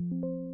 Whoa.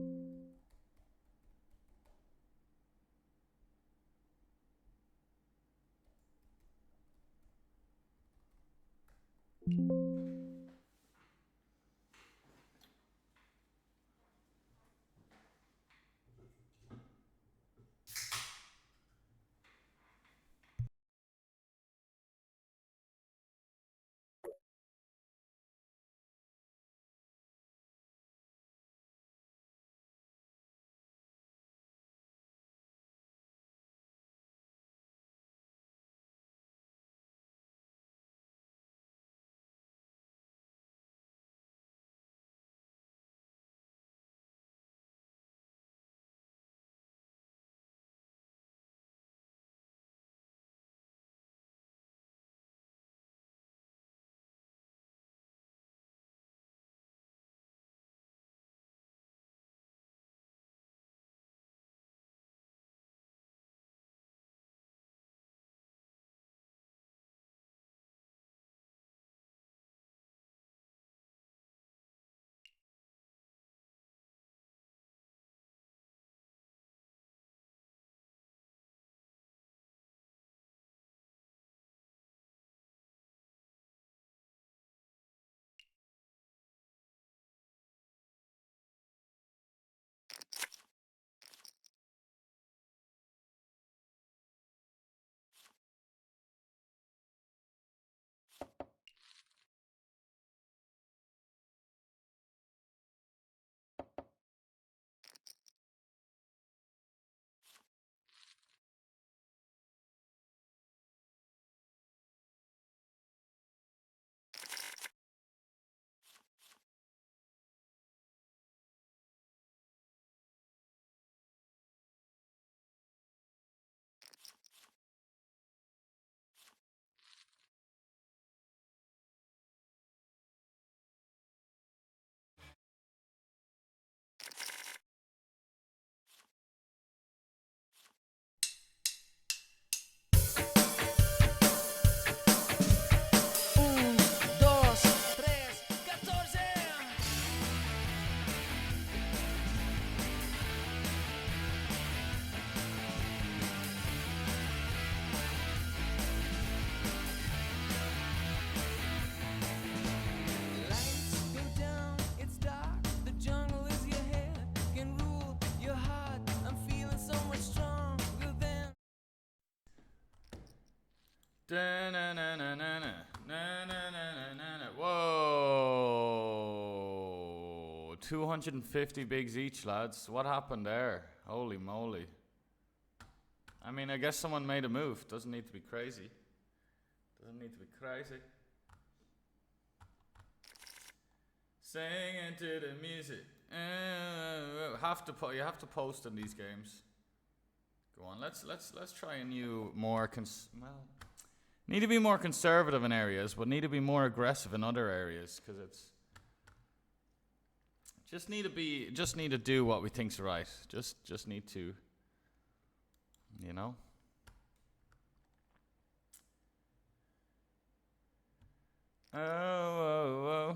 250 bigs each, lads. What happened there? Holy moly. I mean, I guess someone made a move. Doesn't need to be crazy. Doesn't need to be crazy. Singing to the music. You have to post in these games. Go on, let's try a new, more need to be more conservative in areas, but need to be more aggressive in other areas, because it's just need to do what we think's right. Just need to, you know. Oh.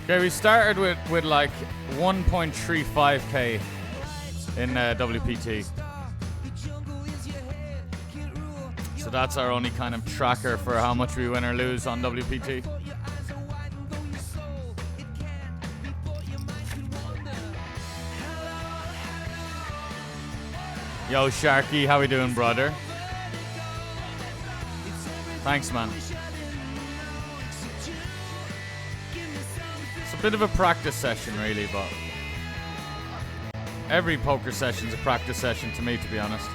Okay, we started with like 1.35k in WPT. So that's our only kind of tracker for how much we win or lose on WPT. Yo, Sharky, how we doing, brother? Thanks, man. It's a bit of a practice session, really, but Every poker session's a practice session to me, to be honest.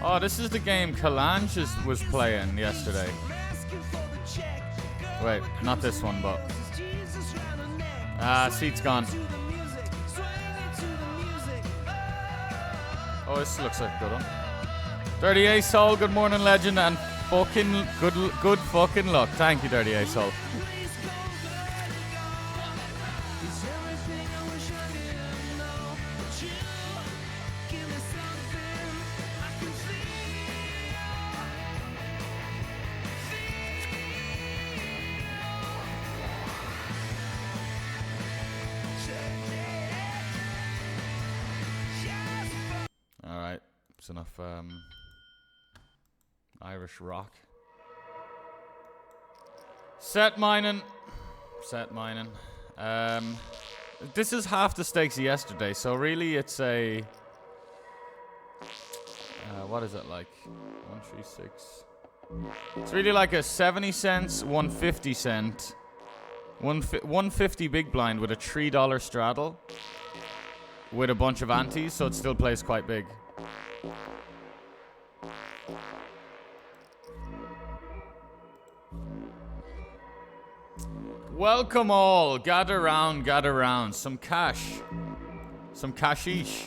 Oh, this is the game Kalange was playing yesterday. Wait, not this one, but... seat's gone. Oh, this looks like a good one. 38 Soul, good morning, legend, and fucking good fucking luck. Thank you, 38 Soul. Alright, it's enough Irish rock. Set mining. This is half the stakes of yesterday, so really it's a... what is it like? 136. It's really like a 70 cents, 150 cent, 150 big blind with a $3 straddle with a bunch of antes, so it still plays quite big. Welcome all, gather round, some cash, some cashish.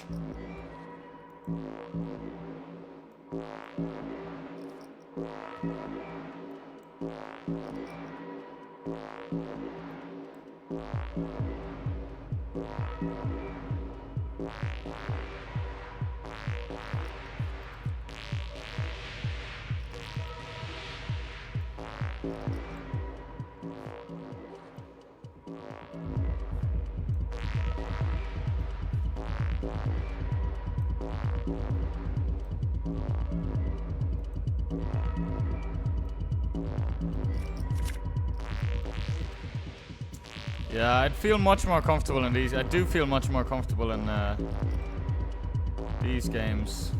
Yeah, I'd feel much more comfortable in these. I do feel much more comfortable in these games.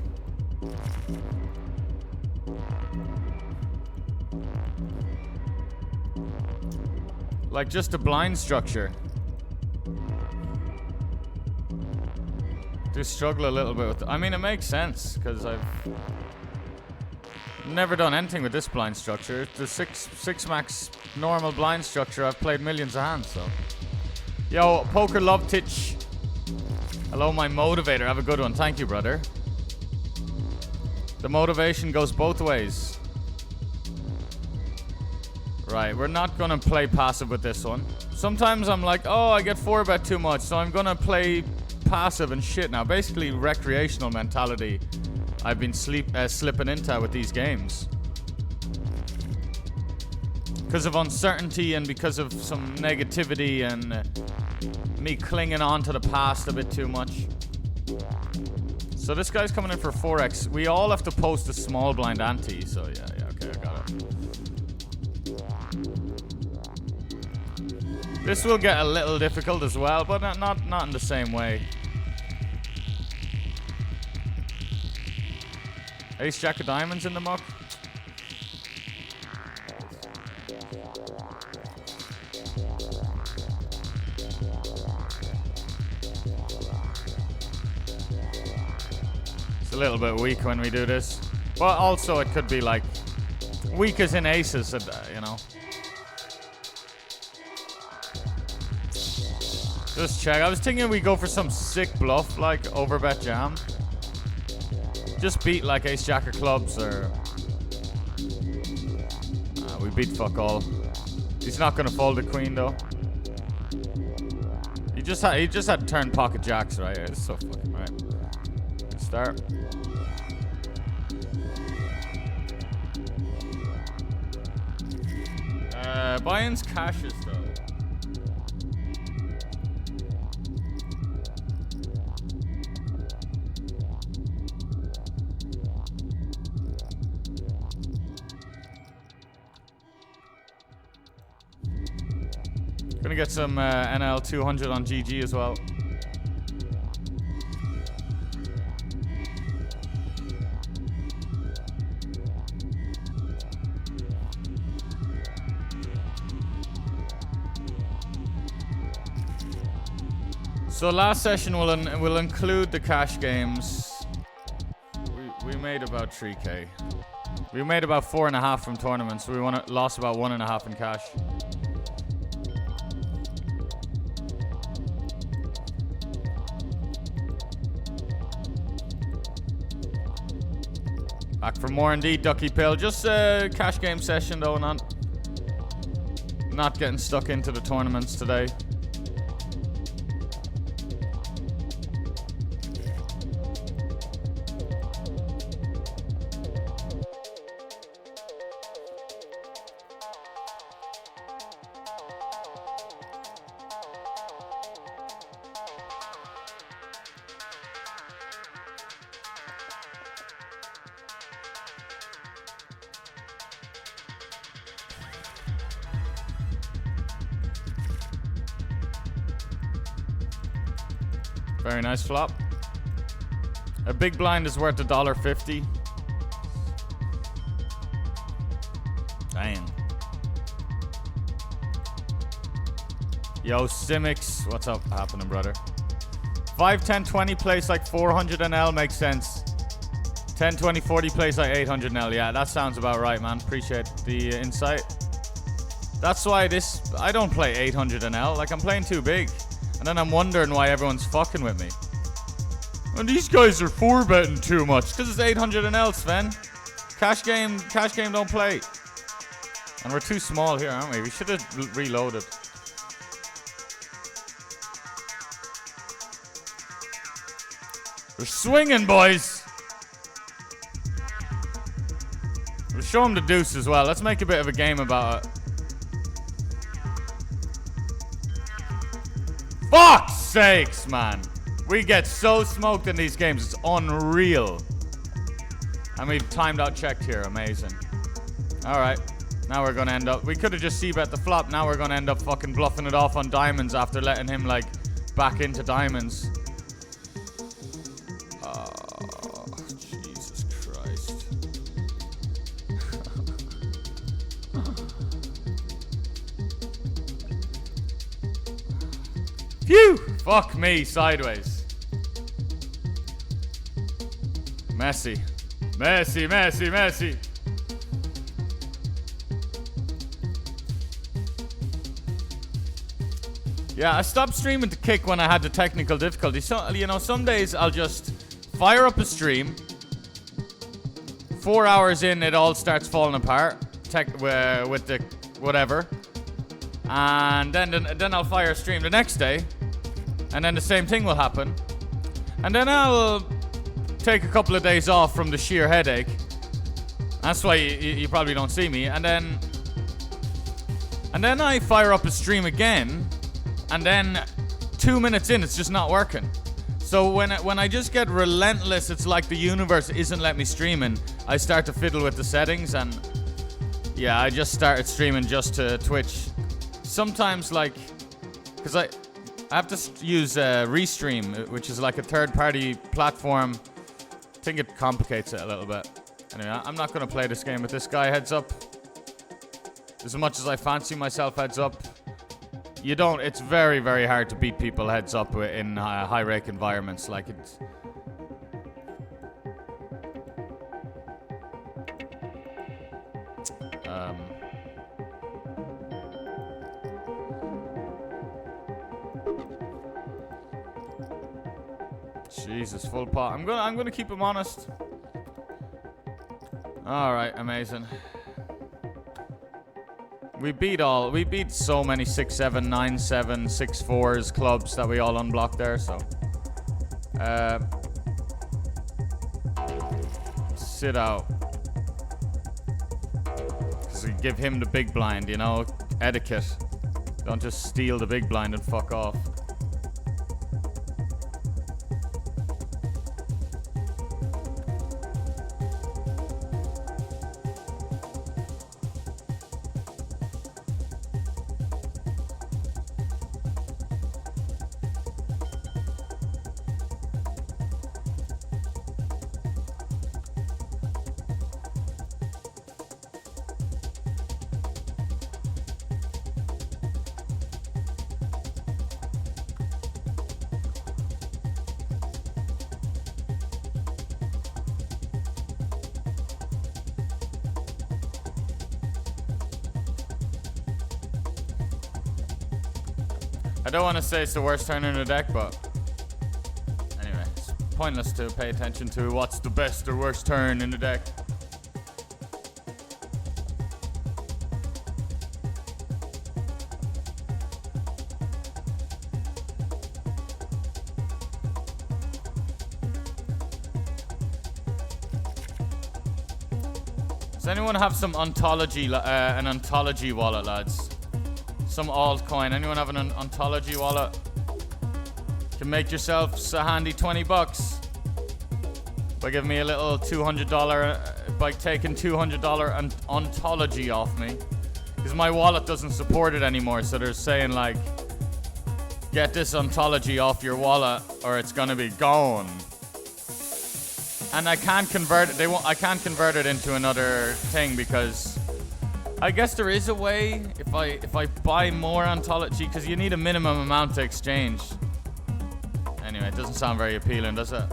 Like just a blind structure. Do struggle a little bit with. I mean, it makes sense because I've never done anything with this blind structure. The six max normal blind structure. I've played millions of hands, so. Yo, Poker Love Titch. Hello, my motivator. Have a good one. Thank you, brother. The motivation goes both ways. Right, we're not gonna play passive with this one. Sometimes I'm like, oh, I get 4-bet too much, so I'm gonna play passive and shit now. Basically, recreational mentality I've been slipping into with these games. Because of uncertainty and because of some negativity and me clinging on to the past a bit too much. So this guy's coming in for 4x. We all have to post a small blind ante, so yeah, okay, I got it. This will get a little difficult as well, but not in the same way. Ace Jack of Diamonds in the muck. It's a little bit weak when we do this, but also it could be like weak as in aces, you know. Just check. I was thinking we go for some sick bluff like overbet jam. Just beat like ace jack of clubs or we beat fuck all. He's not gonna fold the queen though. He just had to turn pocket jacks, right? It's so fucking right. Good start. Buy-ins cashes though. Gonna get some NL 200 on GG as well. So last session will include the cash games. We made about 3k. We made about 4.5 from tournaments, so we lost about 1.5 in cash. Back for more indeed, Ducky Pill. Just a cash game session though, not getting stuck into the tournaments today. Very nice flop. A big blind is worth $1.50. Damn. Yo, Simics, what's up happening, brother? 5, 10, 20 plays like 400 NL makes sense. 10, 20, 40 plays like 800 NL. Yeah, that sounds about right, man. Appreciate the insight. That's why I don't play 800 NL. Like, I'm playing too big. And then I'm wondering why everyone's fucking with me. And these guys are 4-betting too much. Because it's 800 NL, Sven. Cash game don't play. And we're too small here, aren't we? We should have reloaded. We're swinging, boys. We'll show them the deuce as well. Let's make a bit of a game about it. Fuck's sakes, man. We get so smoked in these games. It's unreal. And we've timed out checked here. Amazing. Alright. Now we're going to end up... We could have just c-bet the flop. Now we're going to end up fucking bluffing it off on diamonds after letting him, like, back into diamonds. Oh, Jesus Christ. Phew! Fuck me, sideways. Messi. Messi, Messi, Messi. Yeah, I stopped streaming to kick when I had the technical difficulty. So, you know, some days I'll just fire up a stream. 4 hours in, it all starts falling apart. With the whatever. And then I'll fire a stream the next day. And then the same thing will happen. And then I'll take a couple of days off from the sheer headache. That's why you probably don't see me. And then I fire up a stream again. And then 2 minutes in, it's just not working. So when I just get relentless, it's like the universe isn't letting me streaming. I start to fiddle with the settings, and yeah, I just started streaming just to Twitch. Sometimes, like, because I have to use Restream, which is like a third-party platform. I think it complicates it a little bit. Anyway, I'm not going to play this game with this guy heads up. As much as I fancy myself heads up, you don't. It's very, very hard to beat people heads up in high-rake environments. Like, it's... Jesus, full pot. I'm gonna keep him honest. All right, amazing. We beat so many 6-7, 9-7, 6-4s clubs that we all unblocked there. So, sit out. Cause we give him the big blind, you know, etiquette. Don't just steal the big blind and fuck off. I don't want to say it's the worst turn in the deck, but anyway, it's pointless to pay attention to what's the best or worst turn in the deck. Does anyone have some ontology, an ontology wallet, lads? Some altcoin. Anyone have an ontology wallet? Can make yourselves a handy 20 bucks by giving me a little $200, by taking $200 ontology off me. Because my wallet doesn't support it anymore, so they're saying like, get this ontology off your wallet or it's gonna be gone. And I can't convert it. I can't convert it into another thing because I guess there is a way if I buy more ontology, because you need a minimum amount to exchange. Anyway, it doesn't sound very appealing, does it?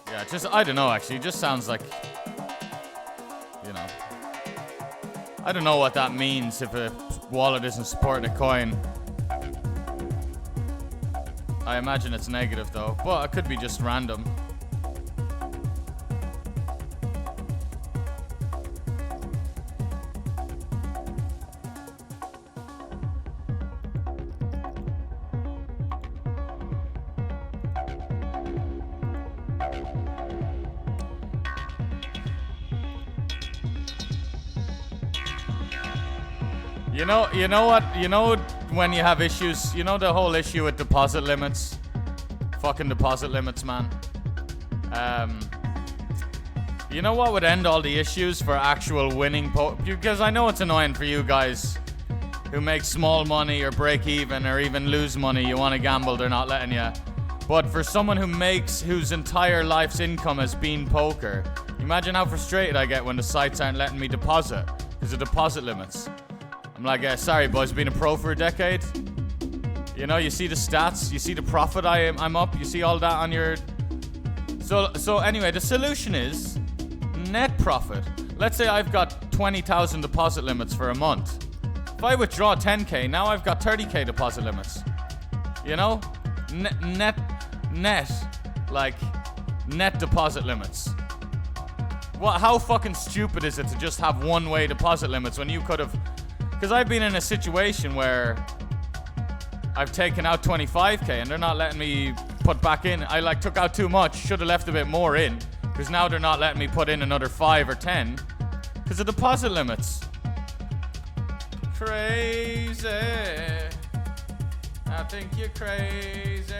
Yeah, I don't know actually. It just sounds like, you know, I don't know what that means if a wallet isn't supporting a coin. I imagine it's negative though, but it could be just random. You know what? You know when you have issues, you know the whole issue with deposit limits? Fucking deposit limits, man. You know what would end all the issues for actual winning because I know it's annoying for you guys who make small money or break even or even lose money. You want to gamble, they're not letting you. But for someone whose entire life's income has been poker, imagine how frustrated I get when the sites aren't letting me deposit because of deposit limits. I'm like, sorry boys, been a pro for a decade. You know, you see the stats, you see the profit I'm up, you see all that on your... So anyway, the solution is net profit. Let's say I've got 20,000 deposit limits for a month. If I withdraw 10k, now I've got 30k deposit limits. You know? Net deposit limits. How fucking stupid is it to just have one-way deposit limits when you could have... Because I've been in a situation where I've taken out 25k and they're not letting me put back in. I took out too much, should have left a bit more in, because now they're not letting me put in another 5 or 10 because of deposit limits. Crazy. I think you're crazy.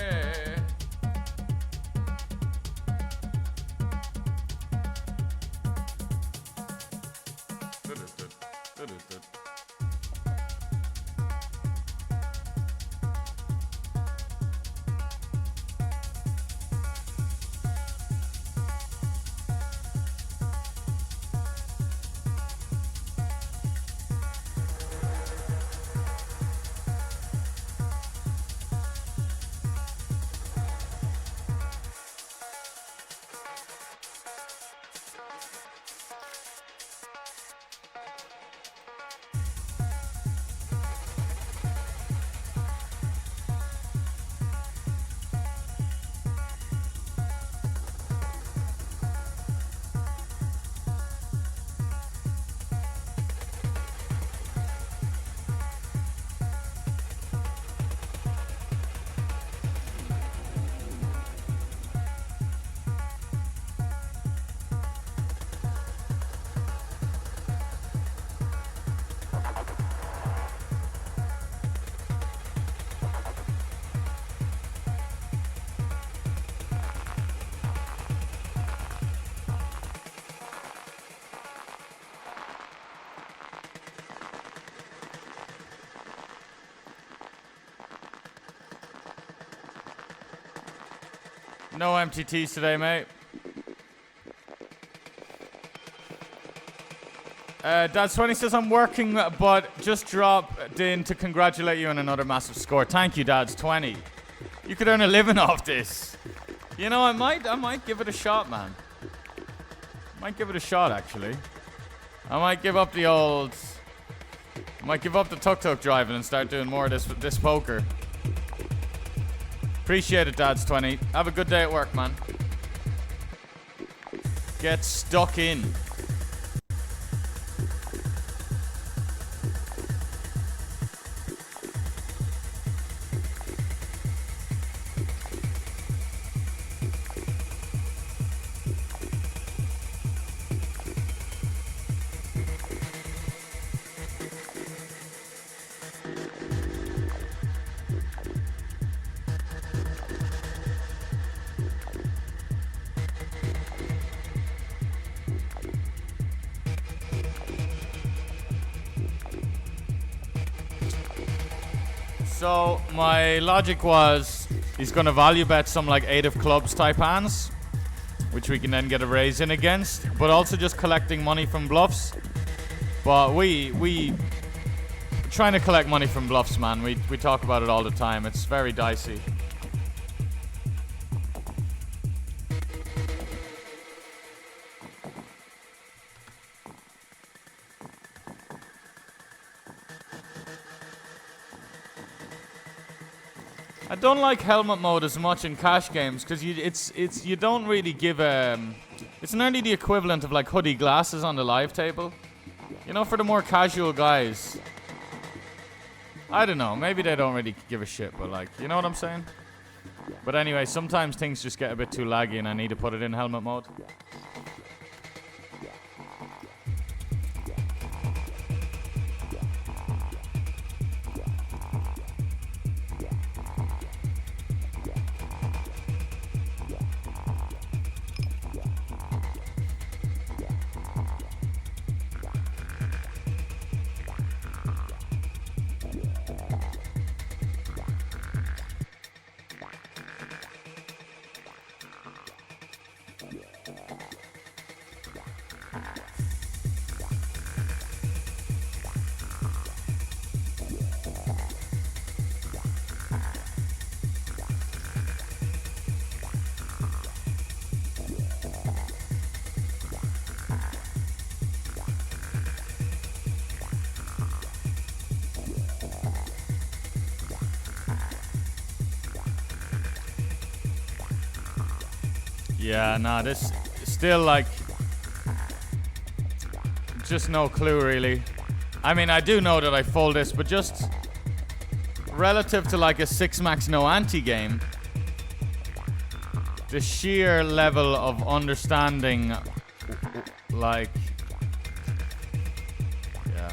No MTTs today, mate. Dad20 says, I'm working, but just dropped in to congratulate you on another massive score. Thank you, Dads20. You could earn a living off this. You know, I might give it a shot, man. Might give it a shot, actually. I might give up the old Might give up the tuk-tuk driving and start doing more of this poker. Appreciate it, Dads20. Have a good day at work, man. Get stuck in. So my logic was he's going to value bet some like 8 of clubs type hands, which we can then get a raise in against, but also just collecting money from bluffs. But we trying to collect money from bluffs, man. We talk about it all the time. It's very dicey. I don't like helmet mode as much in cash games because you don't really give it's nearly the equivalent of like hoodie glasses on the live table. You know, for the more casual guys. I don't know, maybe they don't really give a shit, but like, you know what I'm saying? But anyway, sometimes things just get a bit too laggy and I need to put it in helmet mode. Yeah, nah, this still like just no clue really. I mean, I do know that I fold this, but just relative to like a 6 max no ante game, the sheer level of understanding, like, yeah.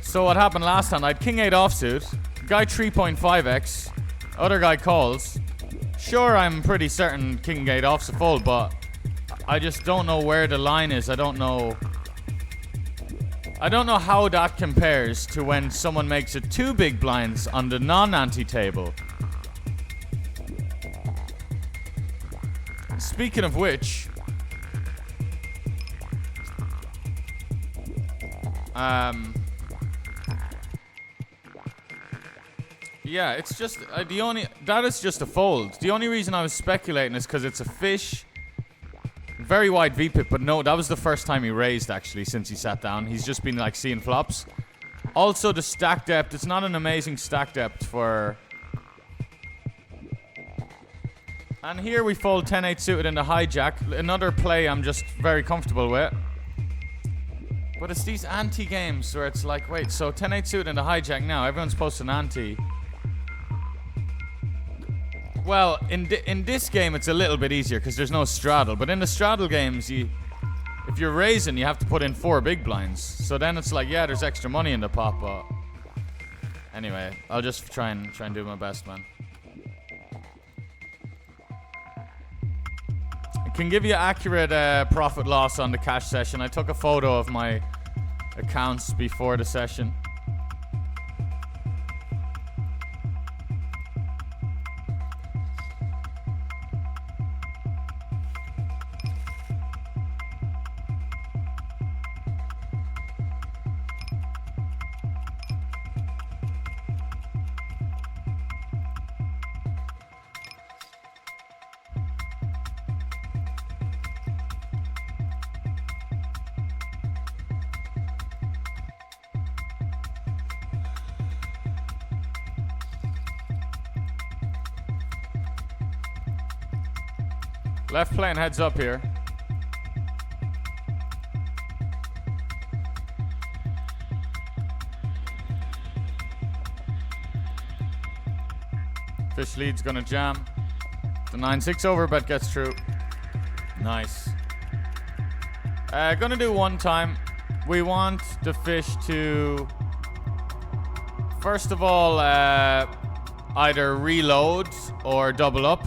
So what happened last time? I had king 8 offsuit, guy 3.5x, other guy calls. Sure, I'm pretty certain king 8 off's a fold, but I just don't know where the line is. I don't know how that compares to when someone makes it 2 big blinds on the non-ante table. Speaking of which, yeah, it's just that is just a fold. The only reason I was speculating is because it's a fish, very wide VPIP, but no, that was the first time he raised actually since he sat down. He's just been like seeing flops. Also, the stack depth. It's not an amazing stack depth for. And here we fold 10-8 suited into hijack. Another play I'm just very comfortable with. But it's these ante games where it's like, wait, so 10-8 suited into hijack now. Everyone's posting ante. Well, in this game, it's a little bit easier because there's no straddle. But in the straddle games, if you're raising, you have to put in 4 big blinds. So then it's like, yeah, there's extra money in the pot, but anyway, I'll just try and do my best, man. I can give you accurate profit loss on the cash session. I took a photo of my accounts before the session. Left playing heads up here. Fish lead's gonna jam. The 9-6 overbet gets through. Nice. Gonna do one time. We want the fish to, first of all, either reload or double up.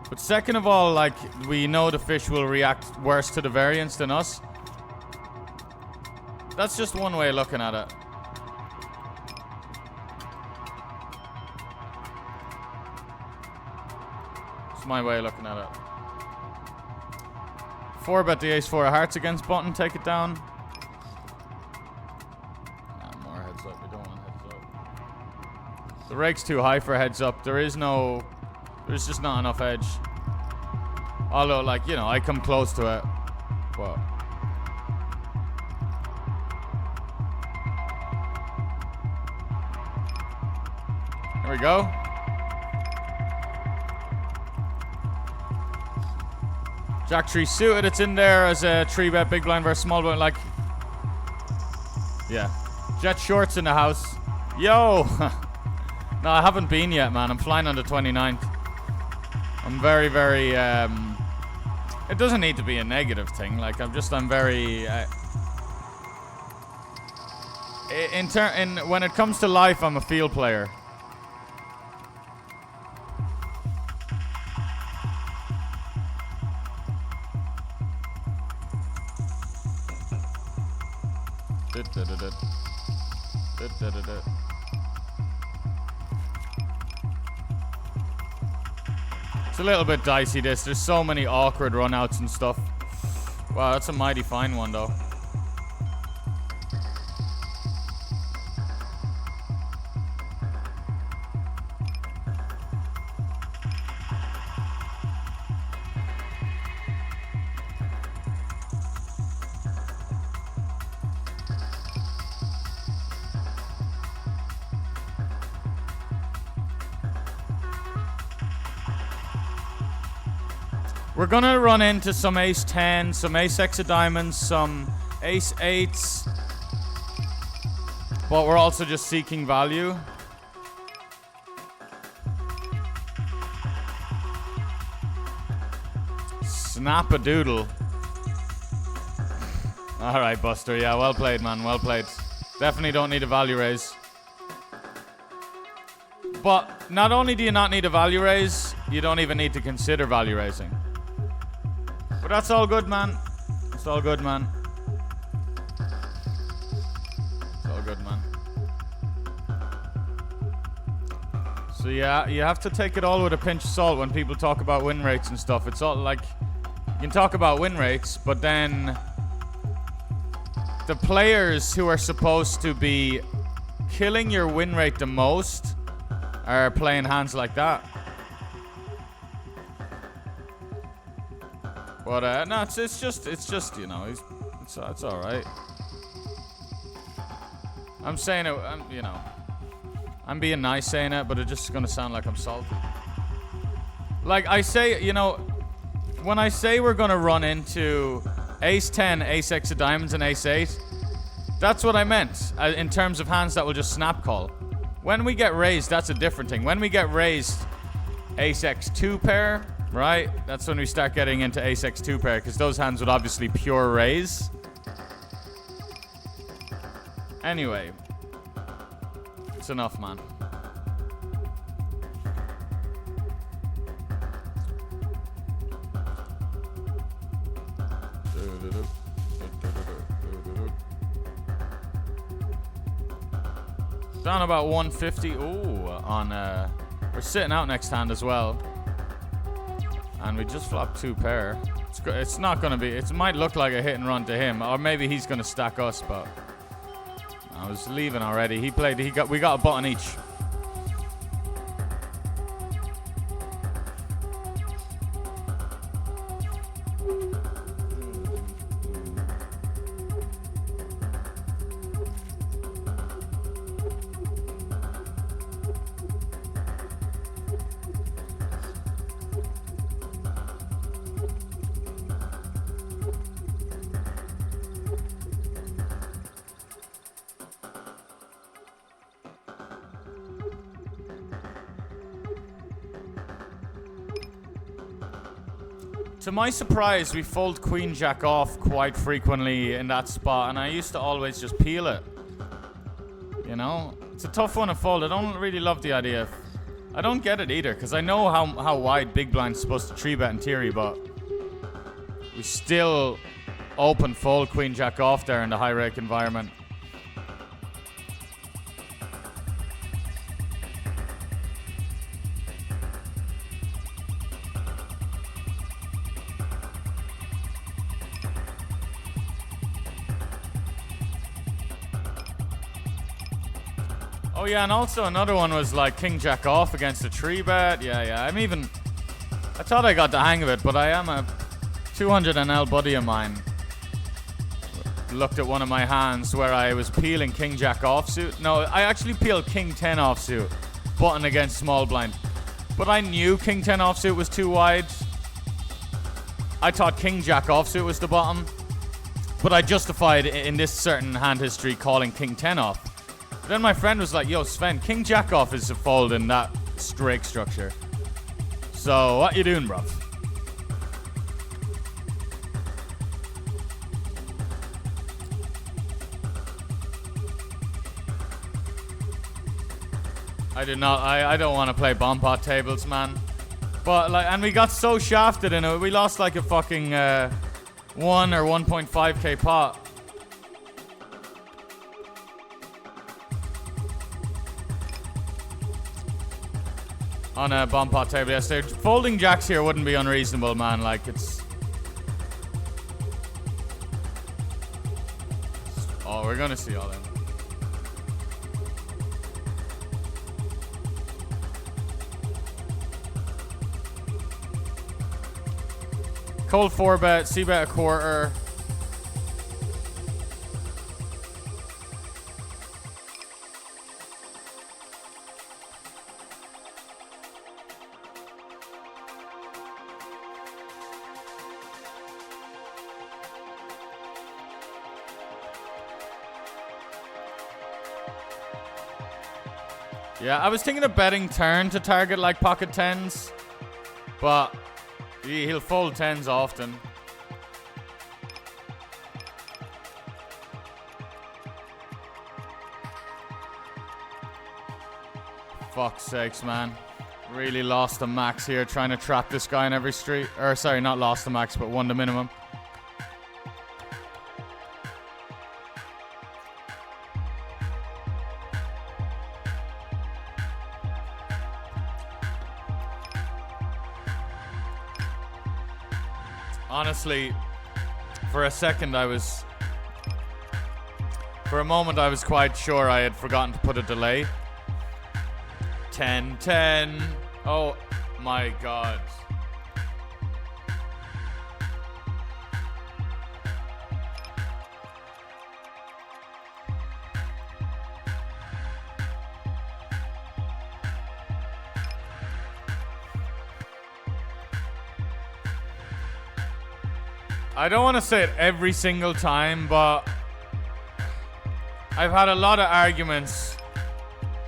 But second of all, like, we know the fish will react worse to the variance than us. That's just one way of looking at it. It's my way of looking at it. 4-bet the ace-4 of hearts against button, take it down. Nah, more heads up, we don't want heads up. The rake's too high for heads up. There's just not enough edge. Although, like, you know, I come close to it. But there we go. Jack 3 suited, it's in there as a 3-bet big blind versus small blind, like, yeah. Jet shorts in the house. Yo! No, I haven't been yet, man. I'm flying on the 29th. I'm very, very, it doesn't need to be a negative thing. Like, I'm very, when it comes to life, I'm a field player. It's a little bit dicey, this. There's so many awkward runouts and stuff. Wow, that's a mighty fine one, though. We're gonna run into some ace 10, some ace x of diamonds, some ace 8s, but we're also just seeking value. Snap a doodle. Alright, Buster. Yeah, well played, man. Well played. Definitely don't need a value raise. But not only do you not need a value raise, you don't even need to consider value raising. But that's all good, man. It's all good, man. It's all good, man. So yeah, you have to take it all with a pinch of salt when people talk about win rates and stuff. It's all like, you can talk about win rates, but then the players who are supposed to be killing your win rate the most are playing hands like that. But no, it's just you know, it's all right. I'm saying it, you know, I'm being nice saying it, but it's just gonna sound like I'm salty. Like I say, you know, when I say we're gonna run into ace 10, ace x of diamonds, and ace 8, that's what I meant in terms of hands that will just snap call. When we get raised, that's a different thing. When we get raised ace x 2 pair, right? That's when we start getting into ace x 2 pair, because those hands would obviously pure raise. Anyway, it's enough, man. Down about 150. Ooh, on we're sitting out next hand as well. And we just flopped 2 pair. It's not gonna be. It might look like a hit and run to him, or maybe he's gonna stack us. But I was leaving already. He played. We got a button each. To my surprise, we fold queen jack off quite frequently in that spot, and I used to always just peel it. You know? It's a tough one to fold. I don't really love the idea. I don't get it either, because I know how wide big blind's supposed to 3-bet in theory, but we still open fold queen jack off there in the high rake environment. Oh yeah, and also another one was like king jack off against a 3-bet. Yeah. I thought I got the hang of it, but I am a 200 NL buddy of mine. Looked at one of my hands where I was peeling king jack offsuit. No, I actually peeled king 10 offsuit, button against small blind. But I knew king 10 offsuit was too wide. I thought king jack offsuit was the bottom. But I justified in this certain hand history calling king 10 off. Then my friend was like, yo, Sven, king jack off is a fold in that rake structure. So, what you doing, bruv? I don't want to play bomb pot tables, man. But, like, and we got so shafted in it. We lost, like, a fucking 1 or 1.5k pot. On a bomb pot table yesterday. Folding jacks here wouldn't be unreasonable, man. Like, it's... Oh, we're gonna see all them. Cold 4-bet, C-bet a quarter. Yeah, I was thinking of betting turn to target like pocket 10s, but he'll fold 10s often. Fuck's sakes, man. Really lost the max here trying to trap this guy in every street. Or sorry, not lost the max, but won the minimum. Honestly, for a moment I was quite sure I had forgotten to put a delay. 10-10. Oh my god. I don't want to say it every single time, but I've had a lot of arguments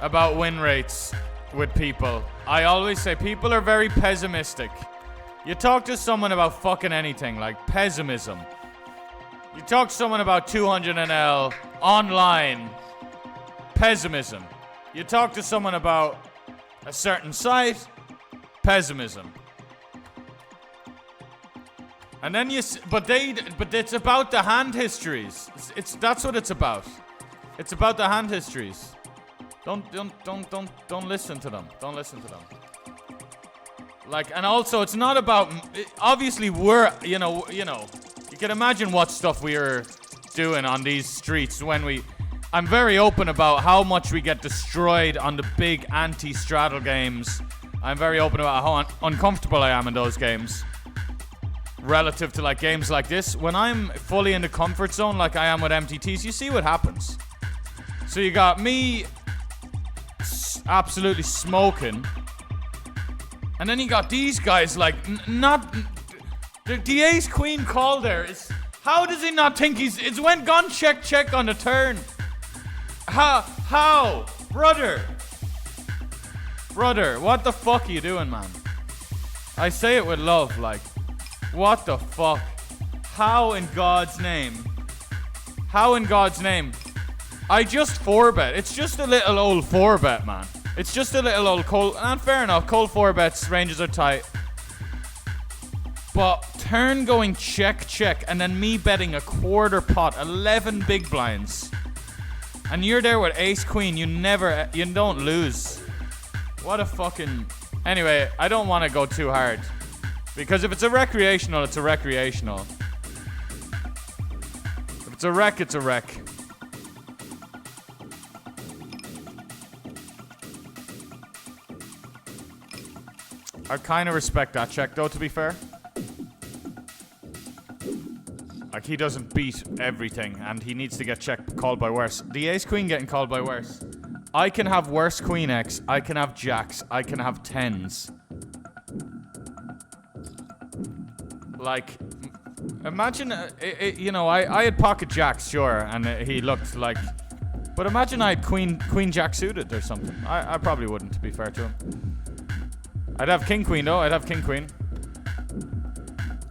about win rates with people. I always say people are very pessimistic. You talk to someone about fucking anything, like pessimism. You talk to someone about 200 NL online, pessimism. You talk to someone about a certain site, pessimism. And then but it's about the hand histories. That's what it's about. It's about the hand histories. Don't listen to them. Don't listen to them. Like, and also it's not about, obviously we're, you can imagine what stuff we are doing on these streets when I'm very open about how much we get destroyed on the big anti-straddle games. I'm very open about how uncomfortable I am in those games. Relative to like games like this, when I'm fully in the comfort zone like I am with MTTs, you see what happens. So you got me absolutely smoking, and then you got these guys like the ace queen call there is, how does he not think it's went gone check on the turn? How brother, what the fuck are you doing, man? I say it with love, like What the fuck? How in God's name? How in God's name? I just 4-bet. It's just a little old 4-bet, man. It's just a little old cold. And fair enough, cold 4-bets, ranges are tight. But turn going check, and then me betting a quarter pot, 11 big blinds. And you're there with ace queen, you don't lose. What a fucking... Anyway, I don't want to go too hard. Because if it's a recreational, it's a recreational. If it's a rec, it's a rec. I kind of respect that check, though, to be fair. Like, he doesn't beat everything, and he needs to get called by worse. The ace-queen getting called by worse. I can have worse queen X, I can have jacks, I can have tens. Like, imagine, you know, I had pocket jacks, sure, and he looked like... But imagine I had queen jack suited or something. I probably wouldn't, to be fair to him. I'd have king queen, though. I'd have king queen.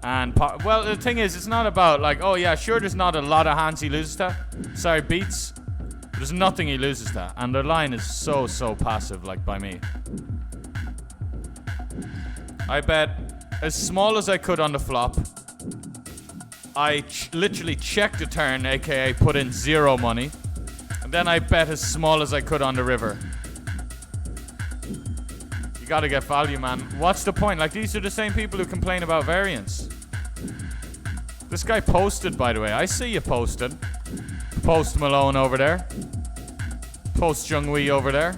And, well, the thing is, it's not about, like, oh, yeah, sure, there's not a lot of hands he loses to. Sorry, beats. But there's nothing he loses to. And the line is so passive, like, by me. I bet as small as I could on the flop. I literally checked the turn, aka put in 0 money. And then I bet as small as I could on the river. You gotta get value, man. What's the point? Like, these are the same people who complain about variance. This guy posted, by the way. I see you posted. Post Malone over there. Post Jungwei over there.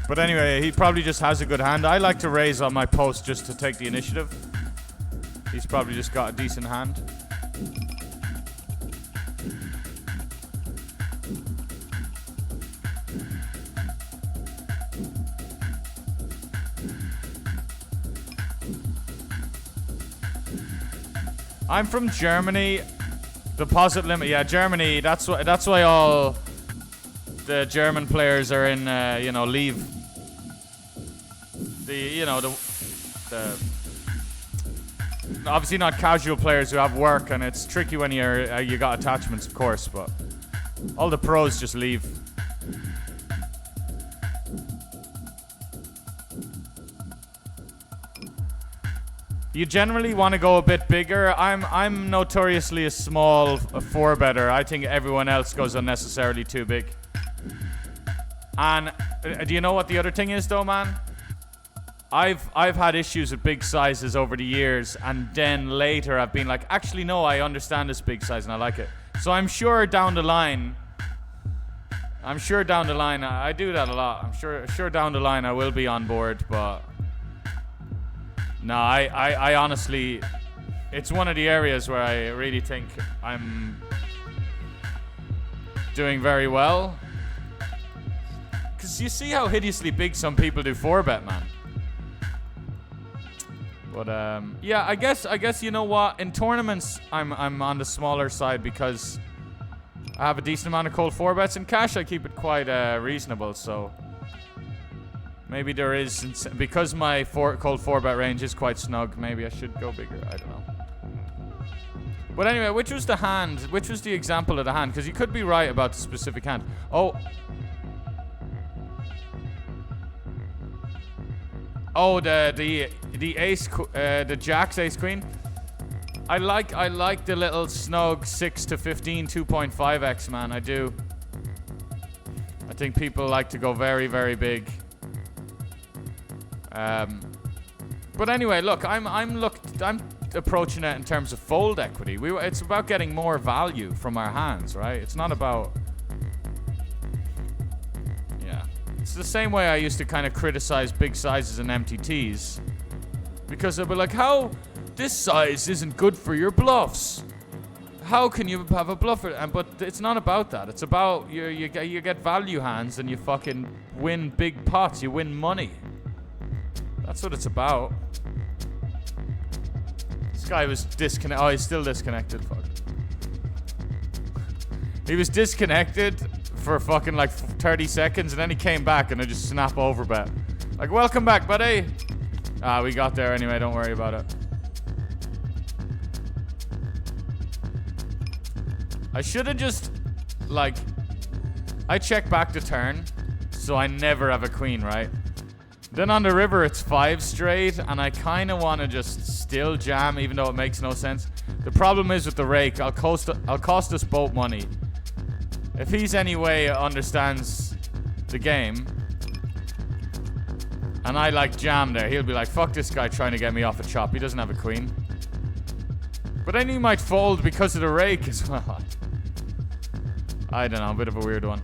But anyway, he probably just has a good hand. I like to raise on my post just to take the initiative. He's probably just got a decent hand. I'm from Germany. Deposit limit, yeah, Germany. That's why all the German players are in, you know, leave. The obviously not casual players who have work, and it's tricky when you got attachments, of course. But all the pros just leave. You generally want to go a bit bigger. I'm notoriously a small 4-better. I think everyone else goes unnecessarily too big. And do you know what the other thing is, though, man? I've had issues with big sizes over the years, and then later I've been like, actually no, I understand this big size and I like it. So I'm sure down the line, I do that a lot. I'm sure down the line I will be on board, but no, I honestly, it's one of the areas where I really think I'm doing very well. Because you see how hideously big some people do 4-bet, man. But yeah, I guess you know what? In tournaments, I'm on the smaller side because I have a decent amount of cold 4-bets. In cash, I keep it quite reasonable, so maybe there is, because my cold 4-bet range is quite snug, maybe I should go bigger. I don't know. But anyway, which was the hand? Which was the example of the hand? Because you could be right about the specific hand. Oh, the ace, the Jack's ace queen. I like the little snug 6 to 15 2.5x, man. I do. I think people like to go very, very big. But anyway, look, I'm approaching it in terms of fold equity. It's about getting more value from our hands, right? It's not about. Yeah, it's the same way I used to kind of criticize big sizes and MTTs, because they'll be like, "How this size isn't good for your bluffs? How can you have a bluffer?" But it's not about that. It's about you get value hands and you fucking win big pots. You win money. That's what it's about. This guy was disconnected. Oh, he's still disconnected. Fuck. He was disconnected for fucking like 30 seconds, and then he came back and I just snap over bet. Like, welcome back, buddy. Ah, we got there anyway. Don't worry about it. I should have just, like, I check back to turn, so I never have a queen, right? Then on the river, it's 5 straight, and I kind of want to just still jam, even though it makes no sense. The problem is with the rake, I'll cost us both money. If he's anyway understands the game, and I like jam there, he'll be like, fuck this guy trying to get me off a chop. He doesn't have a queen. But then he might fold because of the rake as well. I don't know, a bit of a weird one.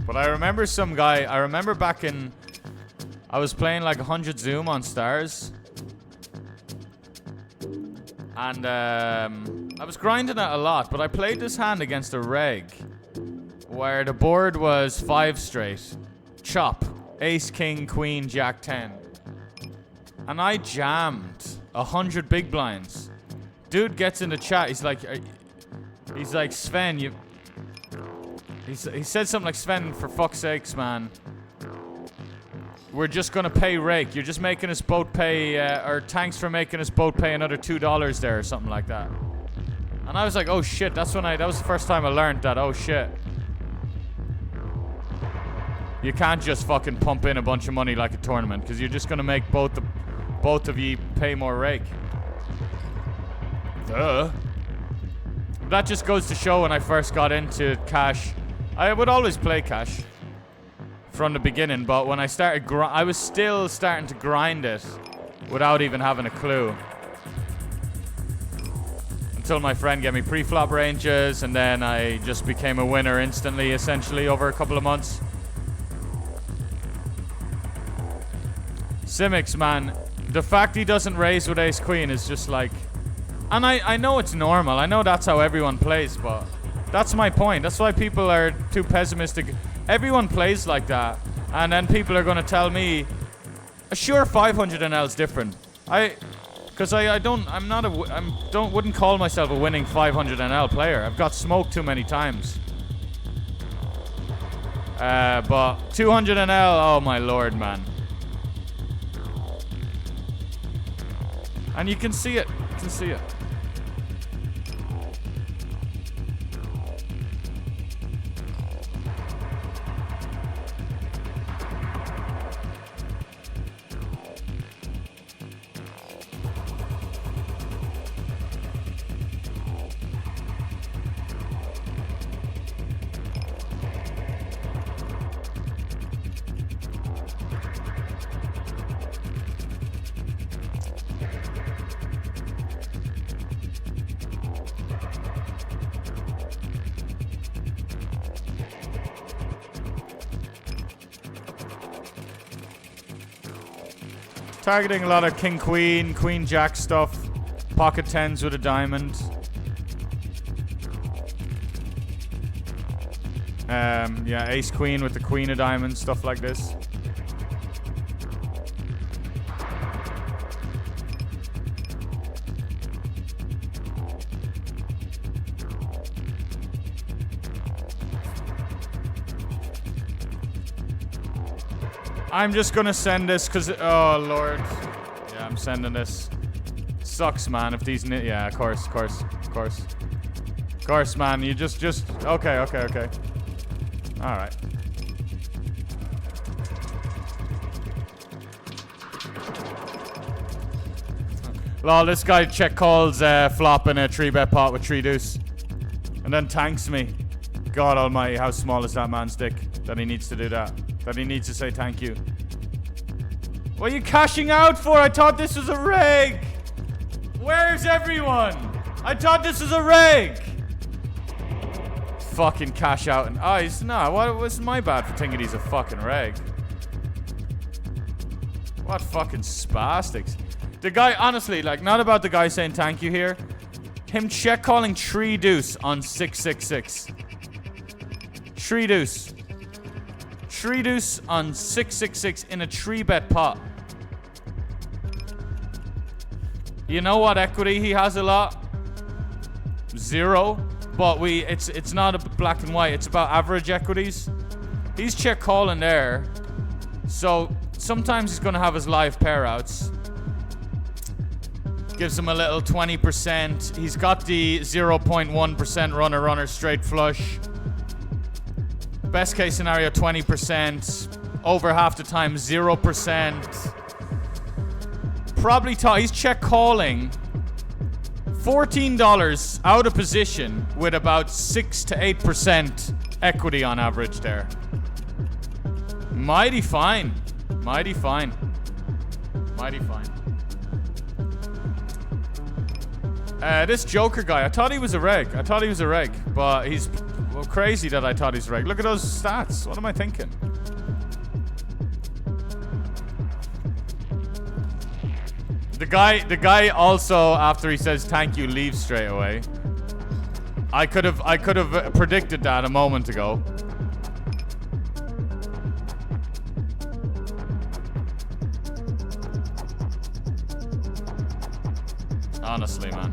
But I remember some guy, I remember back in, I was playing like 100 Zoom on Stars. And I was grinding it a lot, but I played this hand against a reg where the board was 5 straight, chop, ace, king, queen, jack, 10. And I jammed 100 big blinds. Dude gets in the chat, he's like, Sven, you... He said something like, Sven, for fuck's sakes, man. We're just gonna pay rake. You're just making us both pay, or thanks for making us both pay another $2 there or something like that. And I was like, oh shit, that was the first time I learned that, oh shit. You can't just fucking pump in a bunch of money like a tournament, because you're just gonna make both of you pay more rake. Duh. That just goes to show when I first got into cash, I would always play cash from the beginning, but when I started, I was still starting to grind it without even having a clue. Until my friend gave me pre-flop ranges, and then I just became a winner instantly, essentially, over a couple of months. Simics, man, the fact he doesn't raise with ace queen is just like, and I know it's normal, I know that's how everyone plays, but that's my point. That's why people are too pessimistic. Everyone plays like that, and then people are going to tell me, sure, 500 NL is different. Wouldn't call myself a winning 500 NL player. I've got smoked too many times. But 200 NL, oh my lord, man. And you can see it. You can see it. Targeting a lot of king, queen, jack stuff. Pocket tens with a diamond. Yeah, ace queen with the queen of diamonds, stuff like this. I'm just gonna send this because, oh lord. Yeah, I'm sending this. Sucks, man, if these, yeah, of course, man, you just, okay. Alright. Lol, this guy check calls flopping a 3-bet pot with 3 deuce. And then tanks me. God almighty, how small is that man's dick that he needs to do that? That he needs to say thank you. What are you cashing out for? I thought this was a reg. Where's everyone? I thought this was a reg. Fucking cash out and eyes. No, what was my bad for thinking he's a fucking reg? What fucking spastics. The guy, honestly, like, not about the guy saying thank you here. Him check calling 3 deuce on 666. 3 deuce. 3 deuce on 666 in a 3-bet pot. You know what equity he has a lot? 0, but it's not a black and white. It's about average equities. He's check calling there, so sometimes he's gonna have his live pairouts. Gives him a little 20%. He's got the 0.1% runner straight flush. Best case scenario 20%. Over half the time 0%. Probably he's check calling $14 out of position with about 6 to 8% equity on average there. Mighty fine. Mighty fine. Mighty fine. This Joker guy, I thought he was a reg. But he's crazy that I thought he's a reg. Look at those stats. What am I thinking? The guy also, after he says thank you, leaves straight away. I could have predicted that a moment ago. Honestly, man.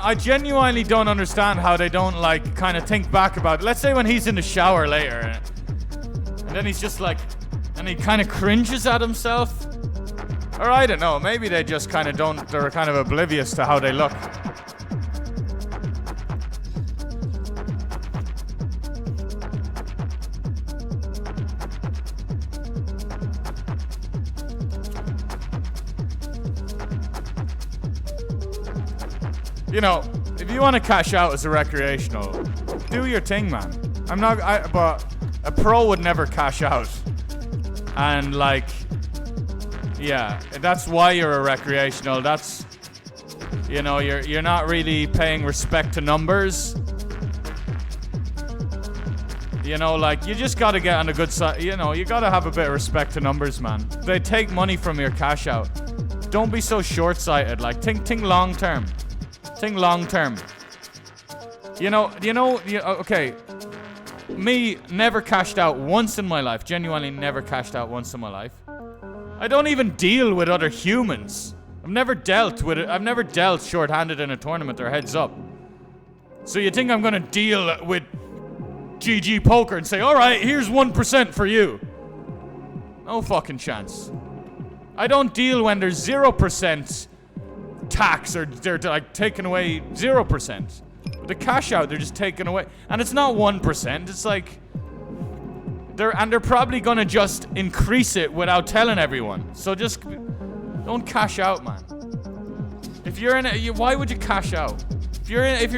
I genuinely don't understand how they don't like kind of think back about it. Let's say when he's in the shower later and then he's just like, and he kind of cringes at himself. Or I don't know, maybe they just kind of don't, they're kind of oblivious to how they look. You know, if you want to cash out as a recreational, do your thing, man. But a pro would never cash out. And like, yeah, that's why you're a recreational. That's, you know, you're not really paying respect to numbers. You know, like, you just gotta get on the good side. You know, you gotta have a bit of respect to numbers, man. They take money from your cash out. Don't be so short-sighted. Like, think long term. Think long term. Okay. Me, never cashed out once in my life. Genuinely never cashed out once in my life. I don't even deal with other humans. I've never dealt with it. I've never dealt short-handed in a tournament or heads up. So you think I'm gonna deal with GG Poker and say, alright, here's 1% for you? No fucking chance. I don't deal when there's 0% tax, or they're like taking away 0%. The cash out, they're just taking away, and it's not 1%. It's like they're probably gonna just increase it without telling everyone. So just don't cash out, man. If you're in it, why would you cash out? If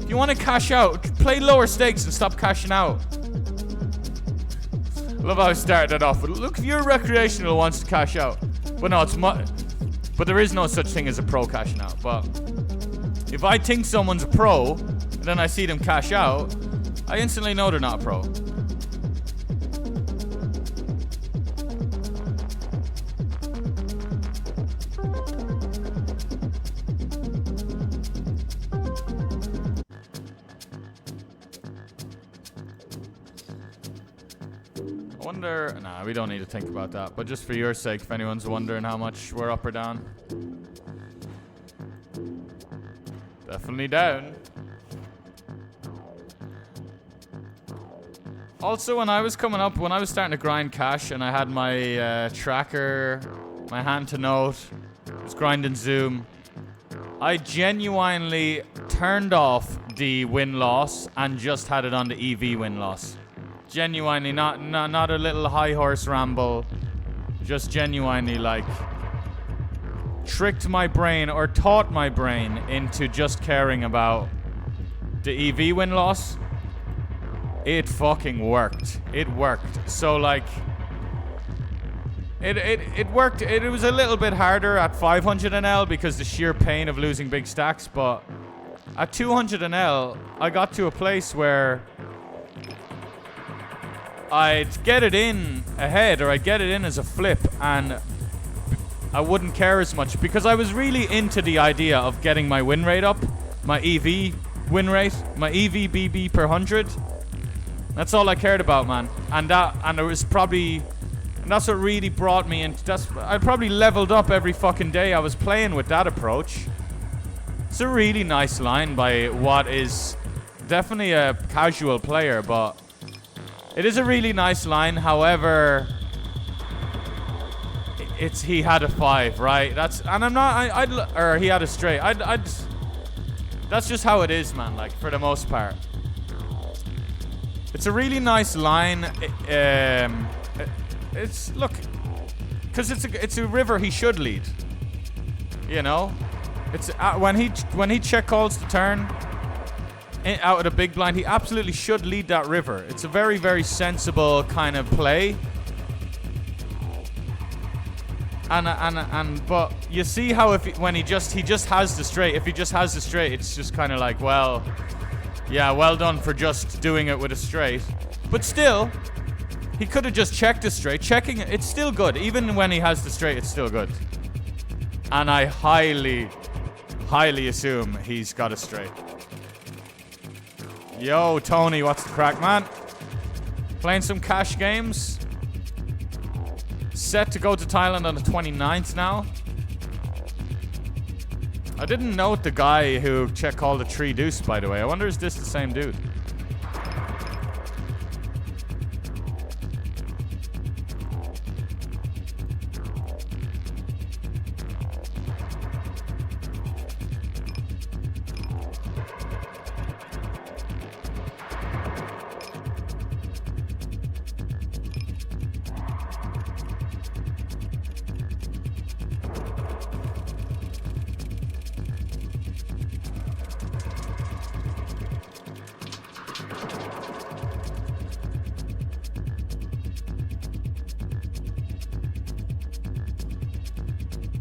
you want to cash out, play lower stakes and stop cashing out. Love how I started it off with, look, if you're a recreational who wants to cash out, but no, but there is no such thing as a pro cashing out. But if I think someone's a pro, and then I see them cash out, I instantly know they're not a pro. I wonder... Nah, we don't need to think about that. But just for your sake, if anyone's wondering how much we're up or down. Definitely down. Also, when I was coming up, when I was starting to grind cash and I had my tracker, my hand to note, was grinding Zoom, I genuinely turned off the win-loss and just had it on the EV win-loss. Genuinely, not a little high horse ramble, just genuinely like tricked my brain or taught my brain into just caring about the EV win-loss. It fucking worked. It worked. So like it worked. It was a little bit harder at 500 NL because the sheer pain of losing big stacks, but at 200 NL I got to a place where I'd get it in ahead, or I'd get it in as a flip, and I wouldn't care as much because I was really into the idea of getting my win rate up, my EV win rate, my EV BB per 100. That's all I cared about, man. And it was probably, and that's what really brought me into. I probably leveled up every fucking day I was playing with that approach. It's a really nice line by what is definitely a casual player, but it is a really nice line. However, he had a 5, right? And I'm not. Or he had a straight. That's just how it is, man. Like for the most part, it's a really nice line. It's look, because it's a river he should lead. You know, it's when he check calls the turn out of the big blind, he absolutely should lead that river. It's a very, very sensible kind of play. But you see how when he just has the straight, if he just has the straight, it's just kind of like, well, yeah, well done for just doing it with a straight. But still, he could have just checked the straight. Checking it, it's still good. Even when he has the straight, it's still good. And I highly, highly assume he's got a straight. Yo, Tony, what's the crack, man? Playing some cash games. Set to go to Thailand on the 29th now. I didn't note the guy who called a 3 deuce, by the way. I wonder, is this the same dude?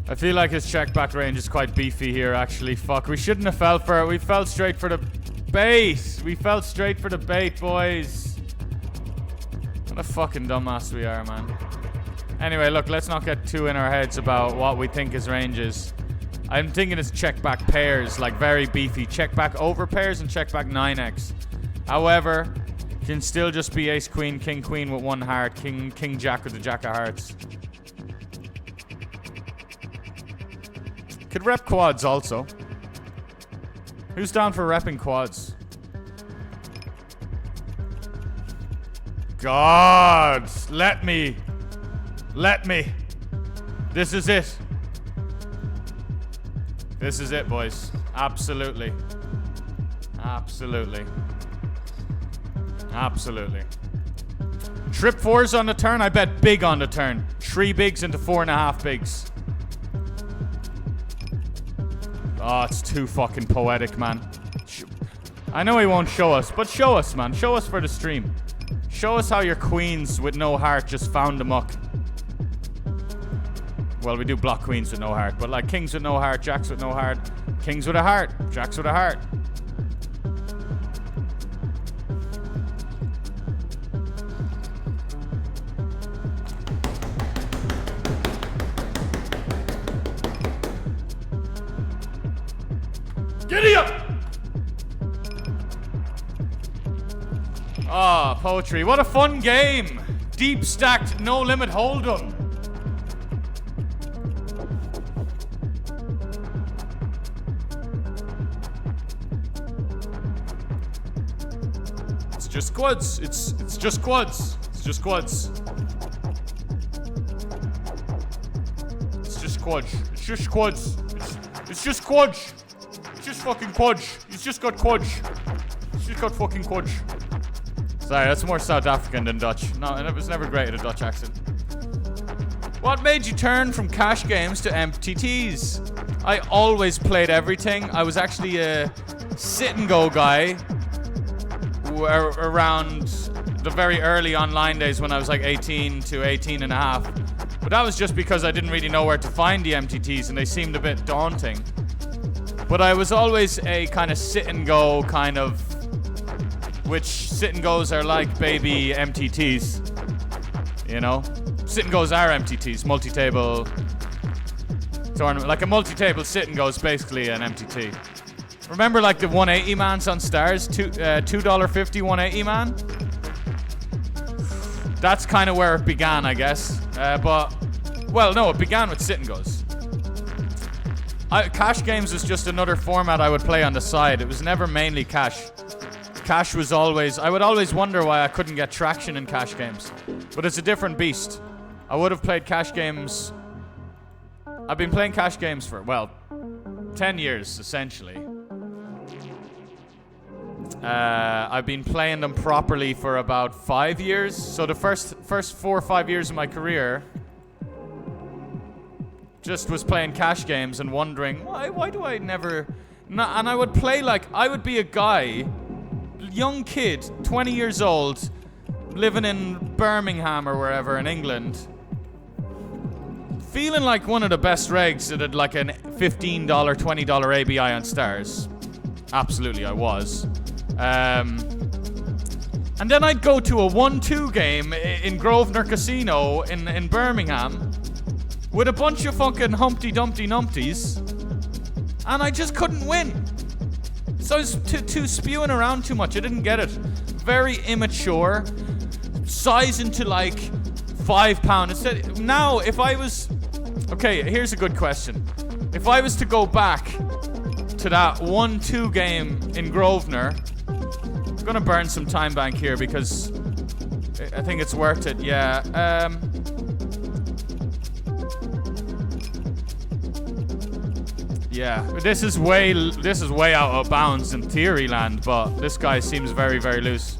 I feel like his check back range is quite beefy here, actually. Fuck, we shouldn't have fell for it. We fell straight for the bait. We fell straight for the bait, boys. What a fucking dumbass we are, man. Anyway, look, let's not get too in our heads about what we think his range is. I'm thinking it's check back pairs, like very beefy. Check back over pairs and check back 9x. However, can still just be ace queen, king queen with 1 heart, king jack with the jack of hearts. Could rep quads also. Who's down for repping quads? God, let me. This is it. This is it, boys. Absolutely. Absolutely. Trip 4s on the turn. I bet big on the turn. 3 bigs into 4.5 bigs. Oh, it's too fucking poetic, man. I know he won't show us, but show us, man. Show us for the stream. Show us how your queens with no heart just found the muck. Well, we do block queens with no heart, but like kings with no heart, jacks with no heart, kings with a heart, jacks with a heart. Giddy up! Ah, poetry. What a fun game. Deep stacked, no limit hold'em. It's just quads. It's just quads. It's just quads. It's just quads. It's just quads. It's just quads. It's just fucking quads. He's just got quads. He's just got fucking quads. Sorry, that's more South African than Dutch. No, and it was never great at a Dutch accent. What made you turn from cash games to MTTs? I always played everything. I was actually a sit-and-go guy around the very early online days when I was like 18 to 18 and a half. But that was just because I didn't really know where to find the MTTs and they seemed a bit daunting. But I was always a kind of sit-and-go kind of, which sit-and-goes are like baby MTTs, you know? Sit-and-goes are MTTs, multi-table tournament. Like a multi-table sit-and-go is basically an MTT. Remember like the 180 mans on Stars? $2.50 180 man? that's kind of where it began, I guess. But, well, no, it began with sit and goes. Cash games was just another format I would play on the side. It was never mainly cash. Cash was always... I would always wonder why I couldn't get traction in cash games. But it's a different beast. I would have played cash games... I've been playing cash games for, well, 10 years, essentially. I've been playing them properly for about 5 years. So the first 4 or 5 years of my career... just was playing cash games and wondering, why do I never... And I would play like... I would be a guy... young kid, 20 years old, living in Birmingham or wherever in England, feeling like one of the best regs that had like a $15, $20 ABI on Stars. Absolutely, I was. And then I'd go to a 1-2 game in Grosvenor Casino in Birmingham with a bunch of fucking Humpty Dumpty Numpties, and I just couldn't win. So I was too spewing around too much. I didn't get it. Very immature. Sizing to like £5. Instead, now, if I was... Okay, here's a good question. If I was to go back to that 1-2 game in Grosvenor... I'm gonna burn some time bank here because I think it's worth it, yeah. Yeah, this is way out of bounds in theory land, but this guy seems very, very loose.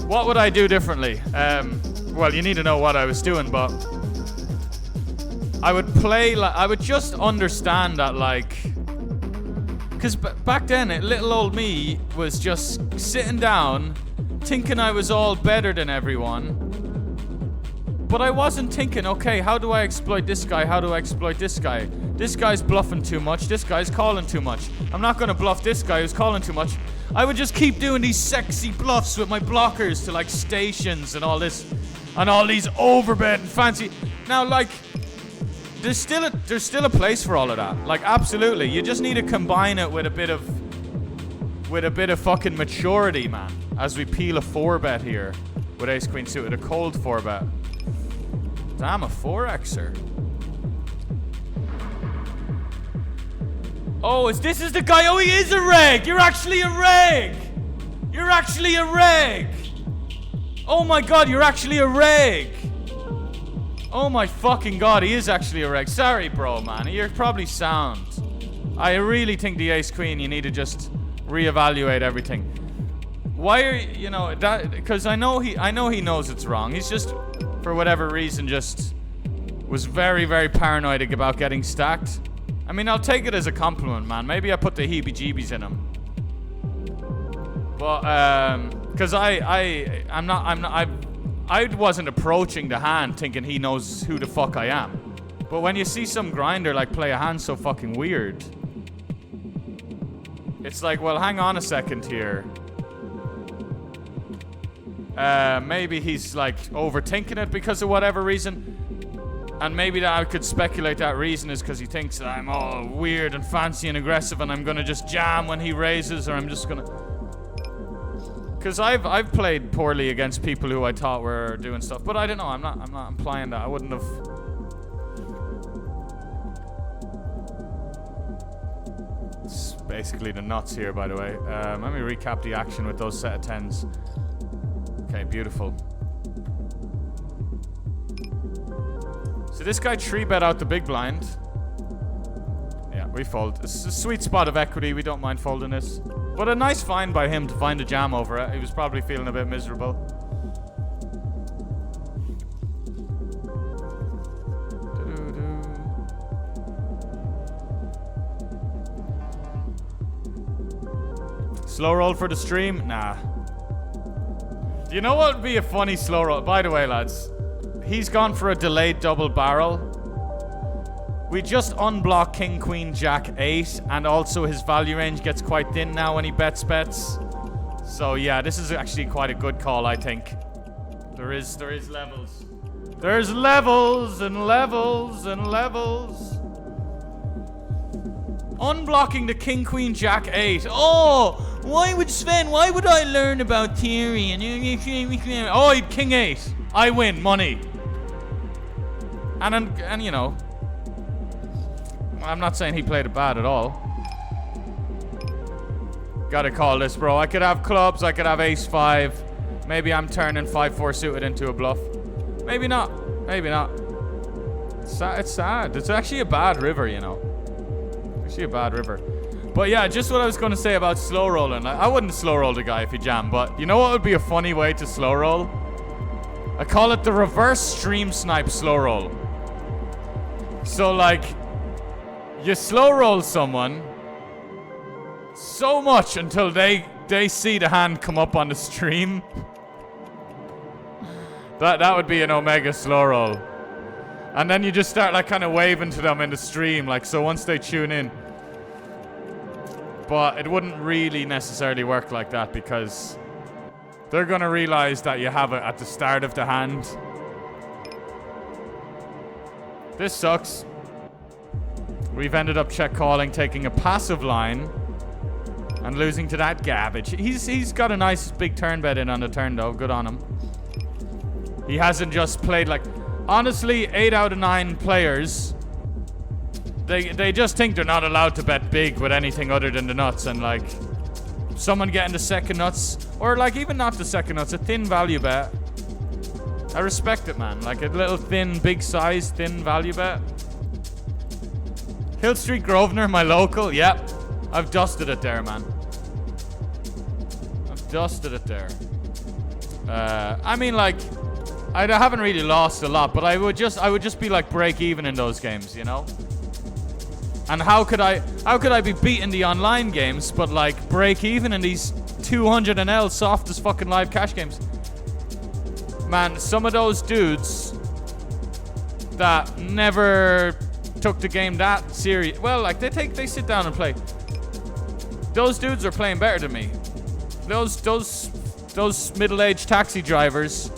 What would I do differently? Well, you need to know what I was doing, but I would play like I would just understand that, like, because back then, little old me was just sitting down, thinking I was all better than everyone. But I wasn't thinking, okay, how do I exploit this guy? How do I exploit this guy? This guy's bluffing too much. This guy's calling too much. I'm not going to bluff this guy who's calling too much. I would just keep doing these sexy bluffs with my blockers to, like, stations and all this. And all these overbet and fancy. Now, like, there's still a place for all of that. Like, absolutely. You just need to combine it with a bit of fucking maturity, man. As we peel a 4-bet here with Ace Queen suited, a cold 4-bet. Damn, a 4xer. Oh, this is the guy. Oh, he is a reg. You're actually a reg. You're actually a reg. Oh my god, you're actually a reg. Oh my fucking god, he is actually a reg. Sorry, bro, man. You're probably sound. I really think the Ace Queen, you need to just reevaluate everything. Why are you know that? Because I know he knows it's wrong. He's just, for whatever reason, just was very, very paranoid about getting stacked. I mean, I'll take it as a compliment, man. Maybe I put the heebie-jeebies in him. But because I wasn't approaching the hand thinking he knows who the fuck I am. But when you see some grinder like play a hand so fucking weird, it's like, well, hang on a second here. Maybe he's like overthinking it because of whatever reason. And maybe that I could speculate that reason is because he thinks that I'm all weird and fancy and aggressive and I'm gonna just jam when he raises, or I'm just gonna... Because I've played poorly against people who I thought were doing stuff, but I don't know. I'm not implying that. I wouldn't have. It's basically the nuts here, by the way. Let me recap the action with those set of 10s. Okay, beautiful. So this guy 3-bet out the big blind. Yeah, we fold. It's a sweet spot of equity. We don't mind folding this. But a nice find by him to find a jam over it. He was probably feeling a bit miserable. Slow roll for the stream? Nah. Do you know what would be a funny slow roll? By the way, lads, he's gone for a delayed double barrel. We just unblock King, Queen, Jack, 8, and also his value range gets quite thin now when he bets. So yeah, this is actually quite a good call, I think. There is levels. There's levels and levels and levels. Unblocking the King, Queen, Jack, 8. Oh, Why would I learn about theory? Oh, king 8. I win, money. And you know, I'm not saying he played it bad at all. Gotta call this, bro. I could have clubs, I could have ace-5. Maybe I'm turning 5-4 suited into a bluff. Maybe not. Maybe not. It's sad. It's actually a bad river, you know. Actually a bad river. But yeah, just what I was going to say about slow rolling. I wouldn't slow roll the guy if he jammed, but you know what would be a funny way to slow roll? I call it the reverse stream snipe slow roll. So like, you slow roll someone so much until they see the hand come up on the stream. That would be an omega slow roll. And then you just start like kind of waving to them in the stream, like so once they tune in. But it wouldn't really necessarily work like that because they're gonna realize that you have it at the start of the hand. This sucks. We've ended up check calling, taking a passive line, and losing to that garbage. He's got a nice big turn bet in on the turn though. Good on him. He hasn't just played like... Honestly, 8 out of 9 players, they just think they're not allowed to bet big with anything other than the nuts. And like, someone getting the second nuts, or like even not the second nuts, a thin value bet. I respect it, man. Like a little thin, big size, thin value bet. Hill Street Grosvenor, my local. Yep. I've dusted it there, man. I've dusted it there. I mean, like, I haven't really lost a lot, but I would just be like break even in those games, you know? And how could I be beating the online games, but like break even in these 200 NL soft as fucking live cash games? Man, some of those dudes that never took the game that serious, well, like they sit down and play. Those dudes are playing better than me. Those middle-aged taxi drivers,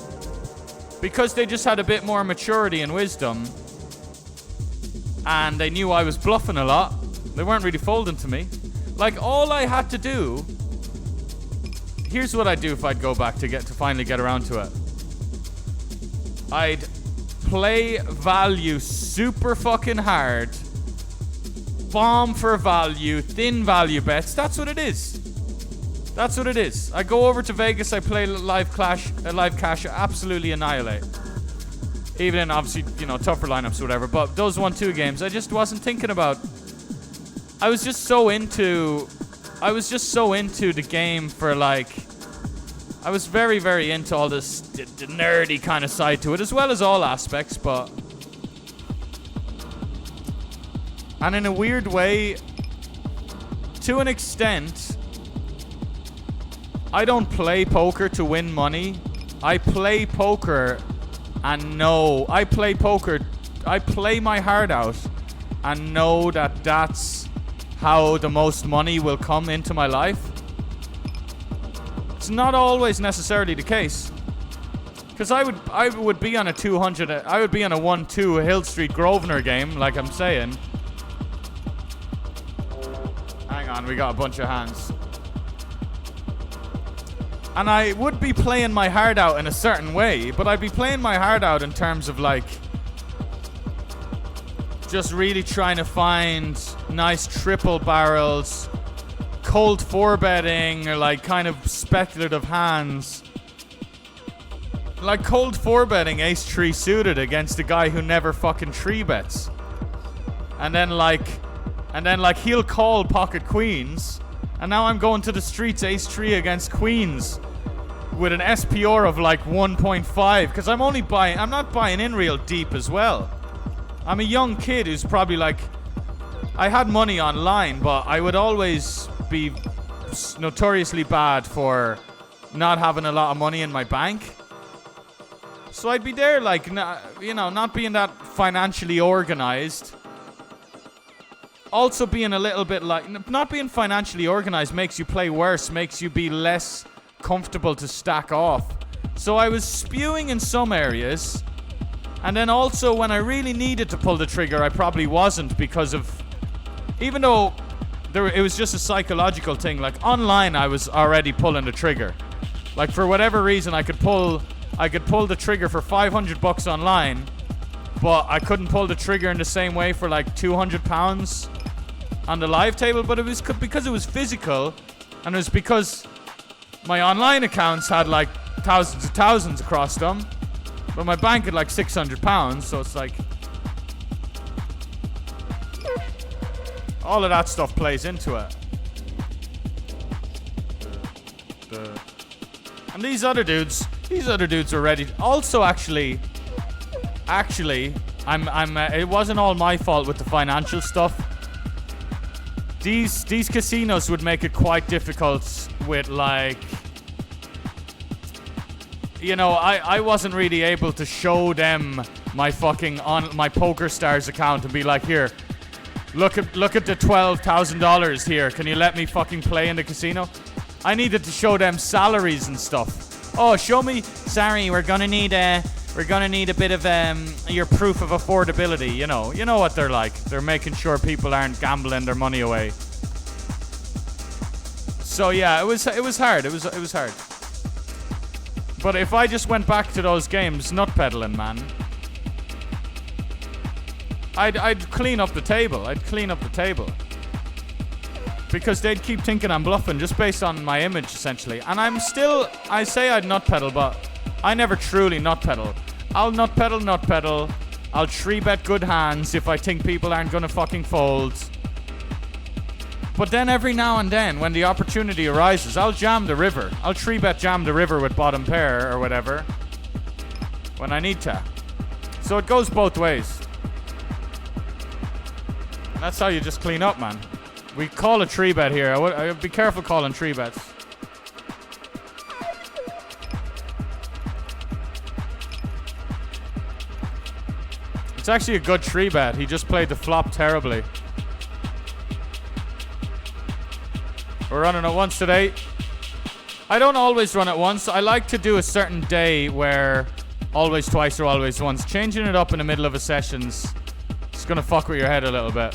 because they just had a bit more maturity and wisdom, and they knew I was bluffing a lot, they weren't really folding to me. Like, all I had to do... Here's what I'd do if I'd go back to finally get around to it. I'd play value super fucking hard, bomb for value, thin value bets. That's what it is. That's what it is. I go over to Vegas, I play live cash, absolutely annihilate. Even in, obviously, you know, tougher lineups or whatever. But those 1-2 games, I just wasn't thinking about. I was just so into the game for like. I was very, very into all this the nerdy kind of side to it, as well as all aspects, but. And in a weird way, to an extent, I don't play poker to win money. I play poker and know. I play my heart out and know that that's how the most money will come into my life. It's not always necessarily the case. Because I would be on a 200, I would be on a 1-2 Hill Street Grosvenor game, like I'm saying. Hang on, we got a bunch of hands. And I would be playing my heart out in a certain way, but I'd be playing my heart out in terms of like just really trying to find nice triple barrels, cold 4-betting, or like kind of speculative hands. Like cold 4-betting ace-3 suited against a guy who never fucking 3-bets. And then like he'll call pocket queens. And now I'm going to the streets ace-3 against queens with an SPR of like 1.5, because I'm not buying in real deep as well. I'm a young kid who's probably like, I had money online, but I would always be notoriously bad for not having a lot of money in my bank. So I'd be there like, not being that financially organized. Also being a little bit like, not being financially organized makes you play worse, makes you be less comfortable to stack off. So I was spewing in some areas, and then also when I really needed to pull the trigger, I probably wasn't, because of, even though it was just a psychological thing. Like online, I was already pulling the trigger. Like for whatever reason, I could pull the trigger for $500 online, but I couldn't pull the trigger in the same way for like £200 on the live table. But it was because it was physical, and it was because my online accounts had like thousands across them, but my bank had like £600. So it's like all of that stuff plays into it. And these other dudes are ready. Also, actually, it wasn't all my fault with the financial stuff. These casinos would make it quite difficult with, like, you know, I wasn't really able to show them my fucking my PokerStars account and be like, here, look at the $12,000 here. Can you let me fucking play in the casino? I needed to show them salaries and stuff. Oh, show me. Sorry, we're gonna need a bit of your proof of affordability. You know what they're like. They're making sure people aren't gambling their money away. So yeah, it was hard. It was hard. But if I just went back to those games, nut peddling, man, I'd clean up the table. Because they'd keep thinking I'm bluffing just based on my image, essentially. And I say I'd nut pedal, but I never truly nut pedal. I'll nut pedal. I'll 3-bet good hands if I think people aren't gonna fucking fold. But then every now and then, when the opportunity arises, I'll jam the river. I'll 3-bet jam the river with bottom pair or whatever when I need to. So it goes both ways. That's how you just clean up, man. We call a 3-bet here. I would be careful calling 3-bets. It's actually a good 3-bet. He just played the flop terribly. We're running it once today. I don't always run it once. I like to do a certain day where always twice or always once. Changing it up in the middle of a session's just gonna fuck with your head a little bit.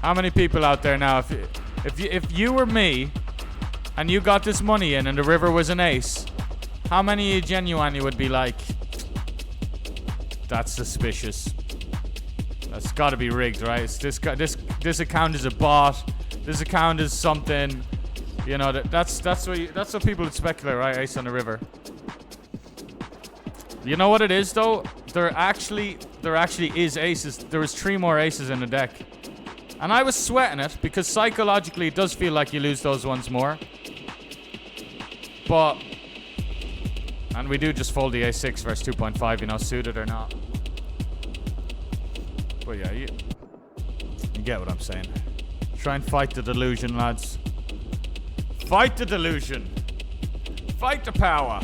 How many people out there now, if you were me and you got this money in and the river was an ace, how many of you genuinely would be like, that's suspicious, that's got to be rigged, right? It's this account is a bot, this account is something, you know, that's what people would speculate, right? Ace on the river. You know what it is though? There actually is aces. There was 3 more aces in the deck. And I was sweating it because psychologically it does feel like you lose those ones more. But, and we do just fold the A6 versus 2.5, you know, suited or not. But yeah, you get what I'm saying. Try and fight the delusion, lads. Fight the delusion. Fight the power.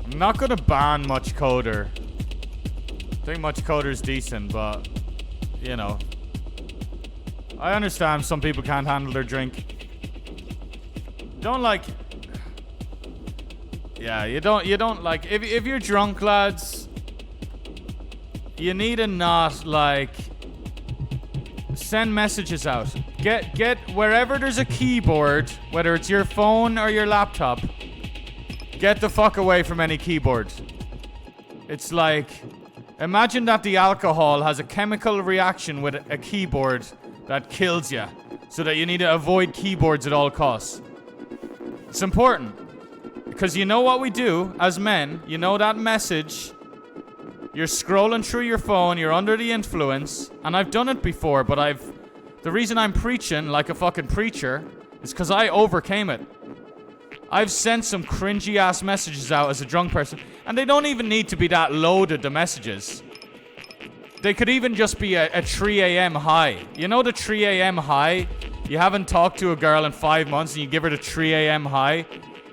I'm not gonna ban much coder. I think much coder's decent, but you know, I understand some people can't handle their drink. Don't like, yeah, you don't like, if you're drunk, lads, you need to not like send messages out. Get wherever there's a keyboard, whether it's your phone or your laptop, get the fuck away from any keyboard. It's like, imagine that the alcohol has a chemical reaction with a keyboard that kills you, so that you need to avoid keyboards at all costs. It's important, because you know what we do as men, you know that message You're scrolling through your phone, you're under the influence, and I've done it before, but the reason I'm preaching like a fucking preacher is because I overcame it. I've sent some cringy ass messages out as a drunk person, and they don't even need to be that loaded, the messages. They could even just be a 3 a.m. high. You know the 3 a.m. high? You haven't talked to a girl in 5 months and you give her the 3 a.m. high?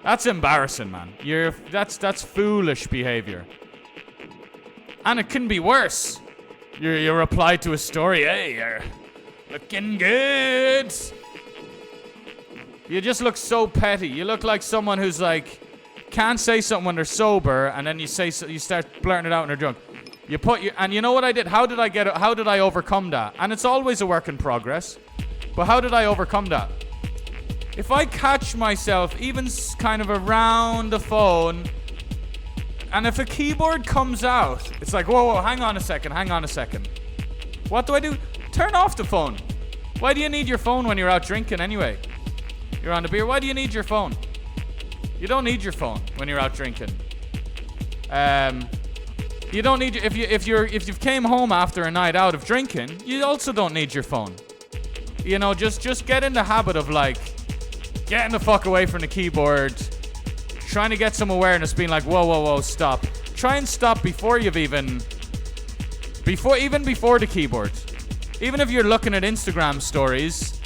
That's embarrassing, man. That's foolish behavior. And it can be worse. You reply to a story, hey, you're looking good. You just look so petty. You look like someone who's like, can't say something when they're sober, and then you start blurting it out when they're drunk. And you know what I did? How did I overcome that? And it's always a work in progress. But how did I overcome that? If I catch myself even kind of around the phone, and if a keyboard comes out, it's like, whoa, hang on a second. What do? Turn off the phone. Why do you need your phone when you're out drinking anyway? You're on the beer. Why do you need your phone? You don't need your phone when you're out drinking. You don't need if you've came home after a night out of drinking, you also don't need your phone. You know, just get in the habit of like getting the fuck away from the keyboard, trying to get some awareness, being like, whoa, stop. Try and stop before even before the keyboard. Even if you're looking at Instagram stories,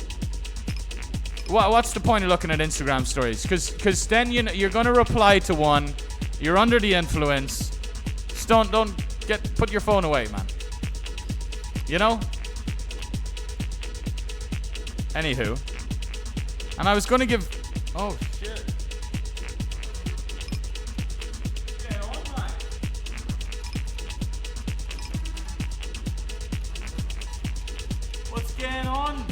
what's the point of looking at Instagram stories? Because then you're gonna reply to one, you're under the influence. Don't put your phone away, man. You know? Anywho. And I was gonna give... Oh, shit. Get on, man. What's going on?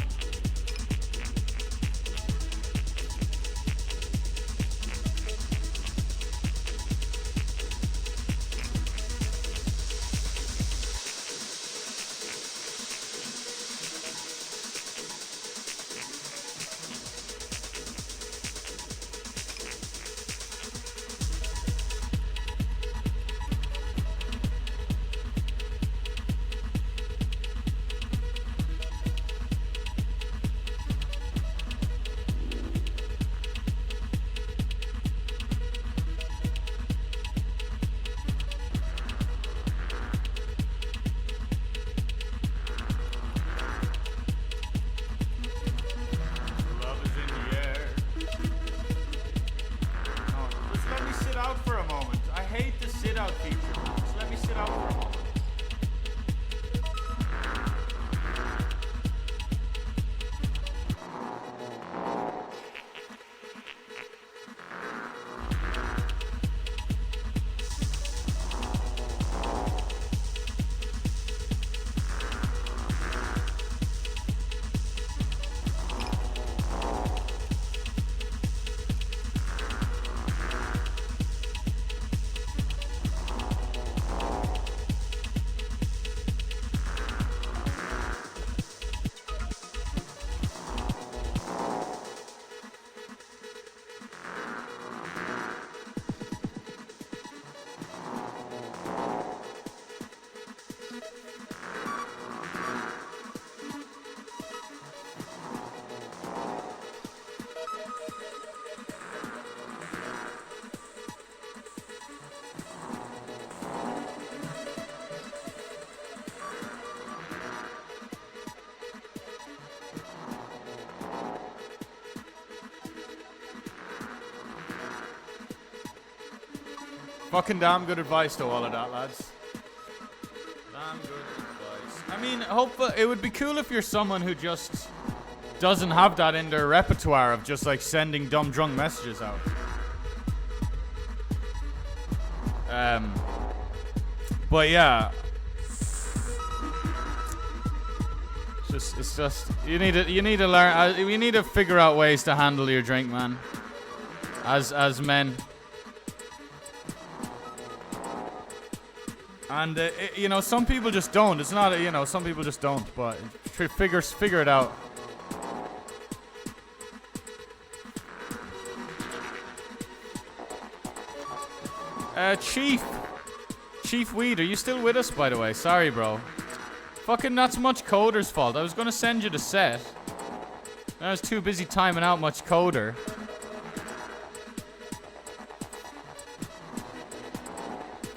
Fucking damn good advice to all of that, lads. Damn good advice. I mean, it would be cool if you're someone who just doesn't have that in their repertoire of just like sending dumb drunk messages out. But yeah, it's just you need to learn. You need to figure out ways to handle your drink, man. As men. And, you know, some people just don't. It's not, you know, some people just don't. But figure it out. Chief Chief Weed, are you still with us, by the way? Sorry, bro. Fucking not so much Coder's fault. I was gonna send you the set. I was too busy timing out much Coder.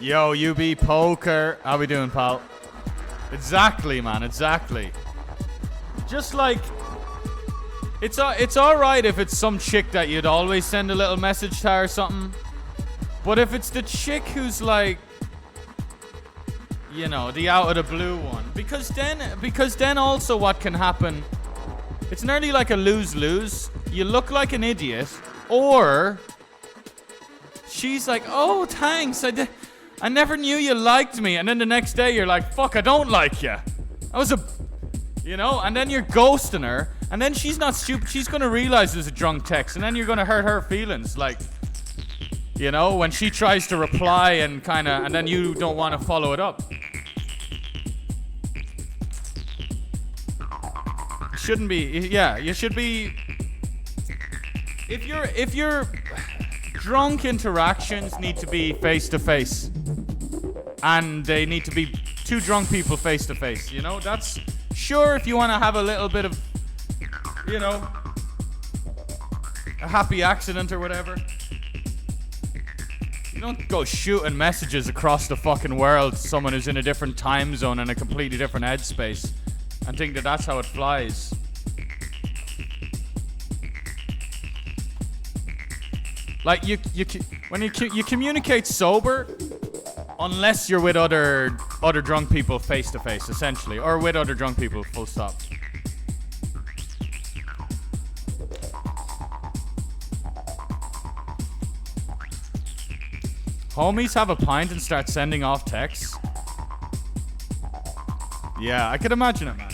Yo, UB Poker. How we doing, pal? Exactly, man. Exactly. Just like... It's alright if it's some chick that you'd always send a little message to or something. But if it's the chick who's like... You know, the out of the blue one. Because then also what can happen... It's nearly like a lose-lose. You look like an idiot. Or... She's like, oh, thanks. I never knew you liked me. And then the next day you're like, fuck, I don't like you. I was a... You know? And then you're ghosting her. And then she's not stupid. She's going to realize there's a drunk text. And then you're going to hurt her feelings. Like, you know, when she tries to reply and kind of... And then you don't want to follow it up. Shouldn't be... Yeah, you should be... If you're... Drunk interactions need to be face-to-face. And they need to be two drunk people face-to-face, you know? That's... Sure, if you want to have a little bit of, you know, a happy accident or whatever. You don't go shooting messages across the fucking world to someone who's in a different time zone and a completely different headspace and think that that's how it flies. Like, when you communicate sober, unless you're with other drunk people face to face, essentially, or with other drunk people, full stop. Homies have a pint and start sending off texts. Yeah, I could imagine it, man.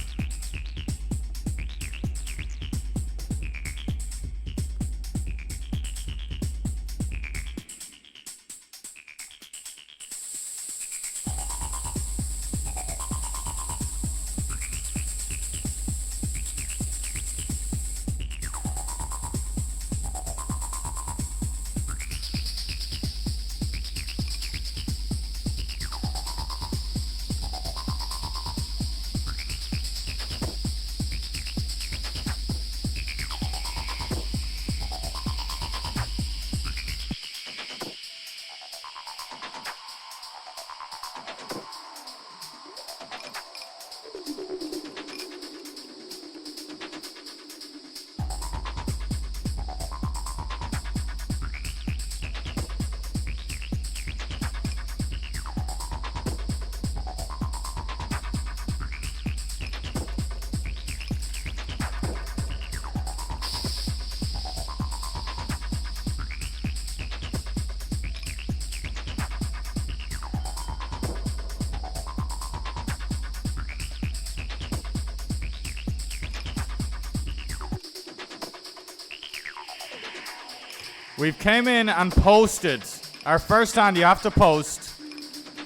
We've came in and posted. Our first hand, you have to post.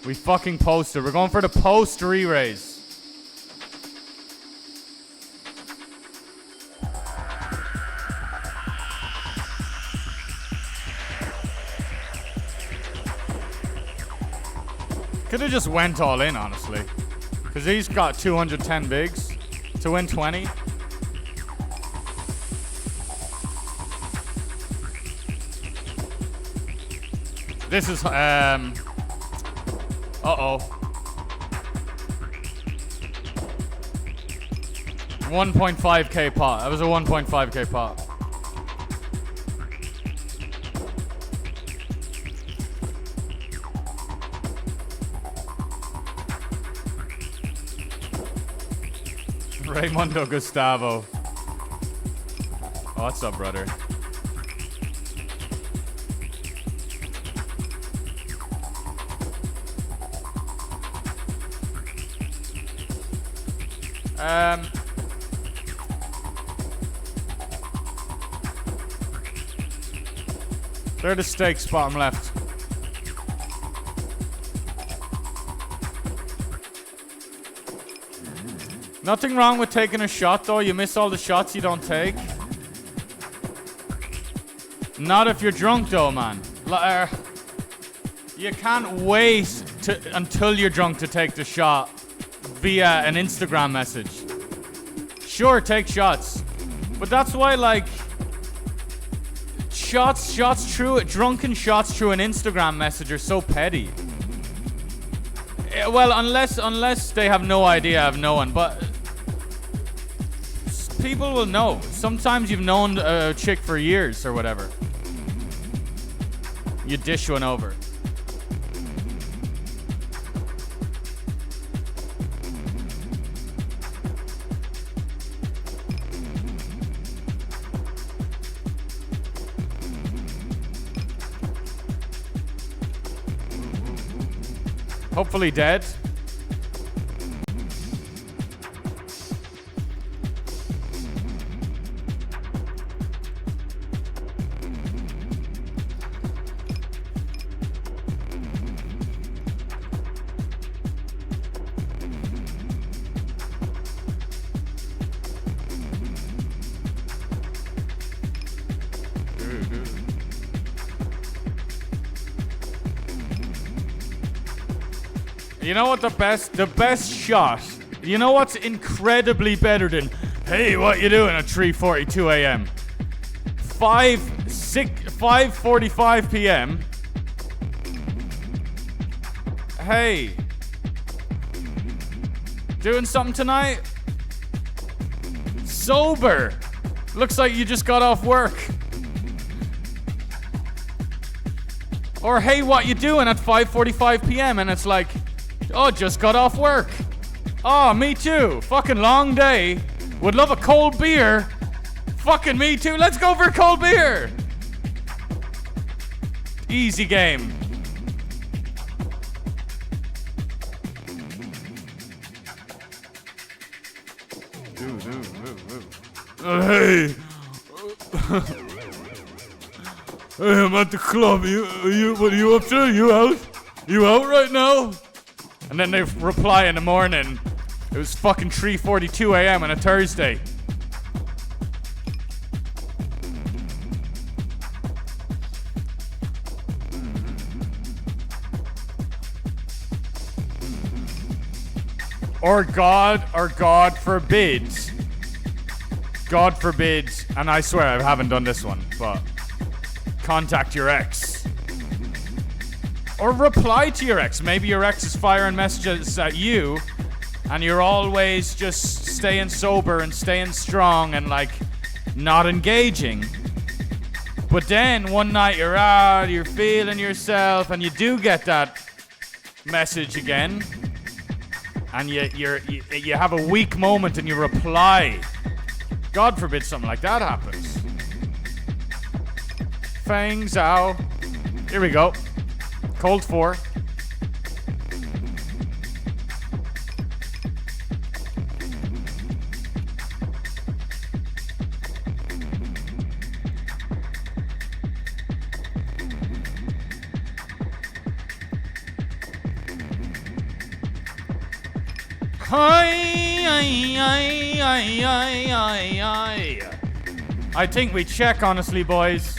We fucking posted. We're going for the post re-raise. Could have just went all in, honestly. Because he's got 210 bigs to win 20. This is, uh-oh. 1.5k pot. That was a 1.5k pot. Raymundo Gustavo. Oh, what's up, brother? They're the stakes, bottom left. Nothing wrong with taking a shot, though. You miss all the shots you don't take. Not if you're drunk, though, man. You can't wait until you're drunk to take the shot via an Instagram message. Sure, take shots. But that's why, like, drunken shots through an Instagram message are so petty. Well, unless they have no idea of knowing, but people will know. Sometimes you've known a chick for years or whatever. You dish one over. Hopefully dead. You know what the best shot, you know what's incredibly better than, hey, what you doing at 3:42 a.m.? 5:45 p.m. Hey, doing something tonight? Sober. Looks like you just got off work. Or hey, what you doing at 5:45 p.m.? And it's like, oh, just got off work. Oh, me too. Fucking long day. Would love a cold beer. Fucking me too. Let's go for a cold beer. Easy game. Hey. Hey, I'm at the club. What are you up to? You out? You out right now? And then they reply in the morning. It was fucking 3:42 a.m. on a Thursday. Or God forbid, and I swear I haven't done this one, but contact your ex. Or reply to your ex. Maybe your ex is firing messages at you, and you're always just staying sober and staying strong and like not engaging. But then one night you're out, you're feeling yourself, and you do get that message again, and you have a weak moment and you reply. God forbid something like that happens. Fang Zhao. Here we go. Cold 4. I think we check, honestly, boys.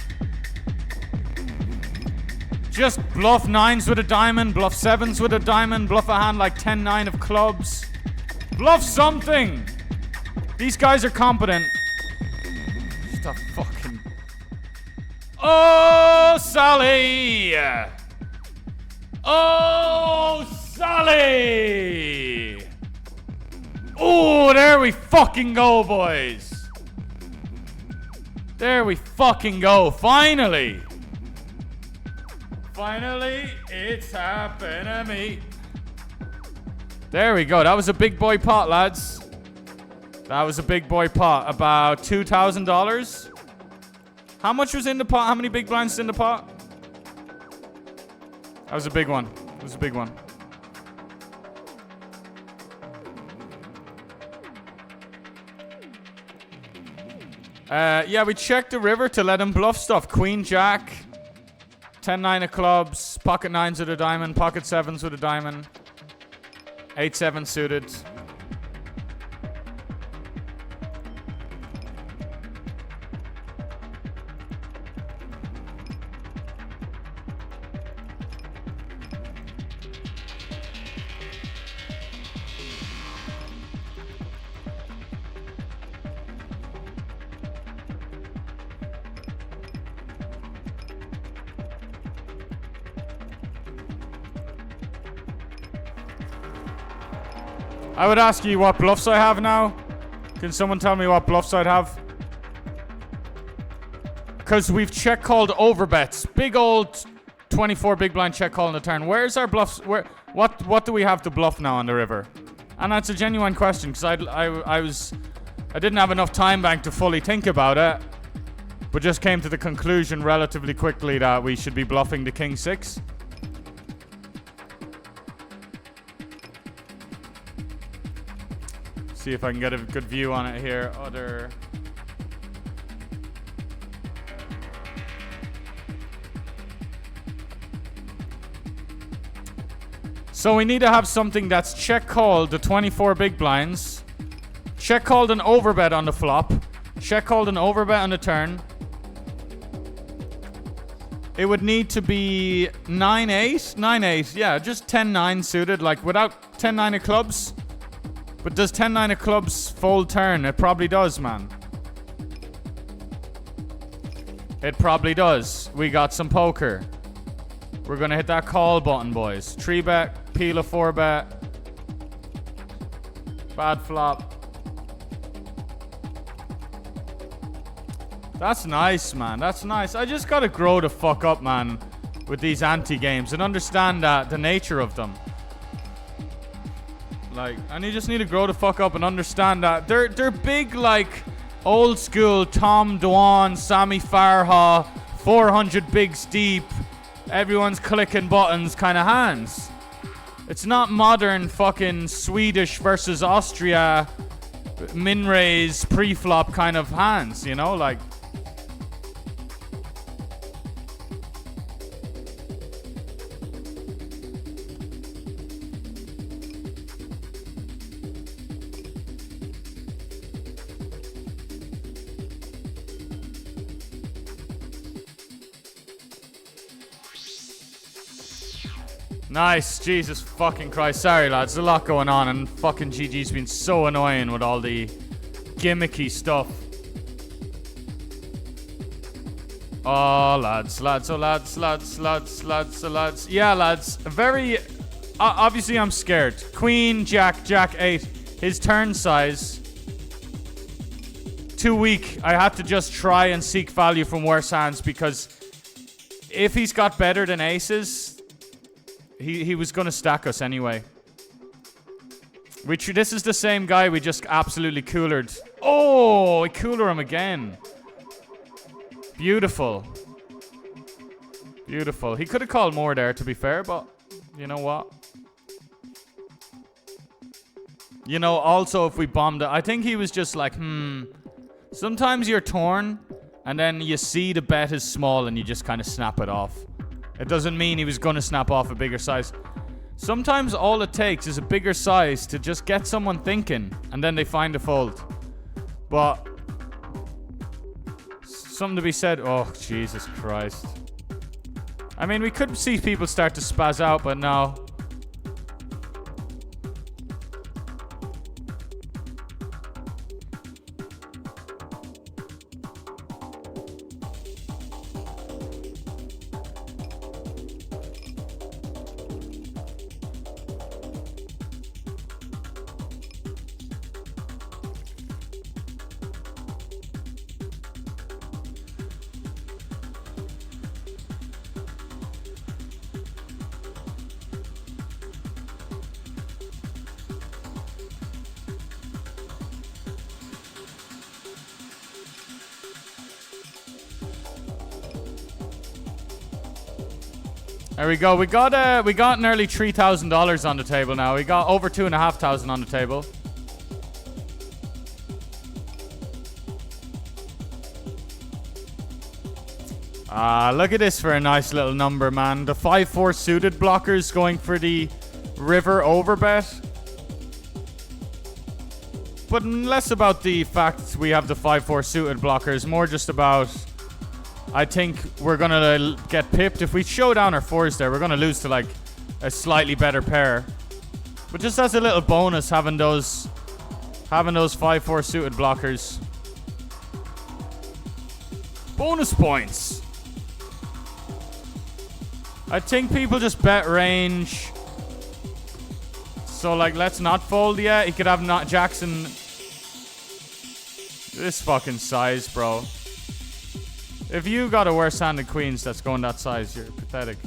Just bluff 9s with a diamond, bluff 7s with a diamond, bluff a hand like 10-9 of clubs. Bluff something! These guys are competent. Just a fucking... Oh, Sally! Oh, Sally! Oh, there we fucking go, boys. There we fucking go. Finally. Finally, it's happened to me. There we go. That was a big boy pot, lads. That was a big boy pot. About $2,000. How much was in the pot? How many big blinds in the pot? That was a big one. It was a big one. Yeah, we checked the river to let him bluff stuff. Queen Jack, 10-9 of clubs, pocket 9s with a diamond, pocket 7s with a diamond, 8-7 suited. I would ask you what bluffs I have now. Can someone tell me what bluffs I'd have? Because we've check called overbets. Big old 24 big blind check call on the turn. Where's our bluffs? What do we have to bluff now on the river? And that's a genuine question because I didn't have enough time bank to fully think about it, but just came to the conclusion relatively quickly that we should be bluffing the king 6. See if I can get a good view on it here. So we need to have something that's check called the 24 big blinds, check called an overbet on the flop, check called an overbet on the turn. It would need to be 9-8, 9-8, yeah, just 10-9 suited, like without 10-9 of clubs. But does 10-9 of clubs fold turn? It probably does, man. It probably does. We got some poker. We're gonna hit that call button, boys. 3-bet, peel a 4-bet. Bad flop. That's nice, man. That's nice. I just gotta grow the fuck up, man, with these anti-games and understand that the nature of them. Like, and you just need to grow the fuck up and understand that they're big, like old school Tom Dwan, Sammy Farha, 400 bigs deep, everyone's clicking buttons kind of hands. It's not modern fucking Swedish versus Austria min raise pre-flop kind of hands, you know, like. Nice, Jesus fucking Christ. Sorry, lads, there's a lot going on, and fucking GG's been so annoying with all the gimmicky stuff. Oh, lads. Yeah, lads, very... obviously, I'm scared. Queen, Jack, Jack 8. His turn size. Too weak. I had to just try and seek value from worse hands, because if he's got better than aces... He was going to stack us anyway. This is the same guy we just absolutely coolered. Oh, I cooler him again. Beautiful. Beautiful. He could have called more there, to be fair, but you know what? You know, also if we bombed it, I think he was just like, sometimes you're torn, and then you see the bet is small and you just kind of snap it off. It doesn't mean he was going to snap off a bigger size. Sometimes all it takes is a bigger size to just get someone thinking, and then they find a fold. But something to be said. Oh, Jesus Christ. I mean, we could see people start to spaz out, but no. There we go. We got nearly $3,000 on the table now. We got over $2,500 on the table. Look at this for a nice little number, man. The 5-4 suited blockers going for the river overbet. But less about the fact we have the 5-4 suited blockers, more just about... I think we're going to get pipped. If we show down our 4s there, we're going to lose to like a slightly better pair. But just as a little bonus, having those 5-4 suited blockers. Bonus points. I think people just bet range So, like, let's not fold yet. He could have not Jackson. This fucking size, bro. If you got a worse hand than queens that's going that size, you're pathetic.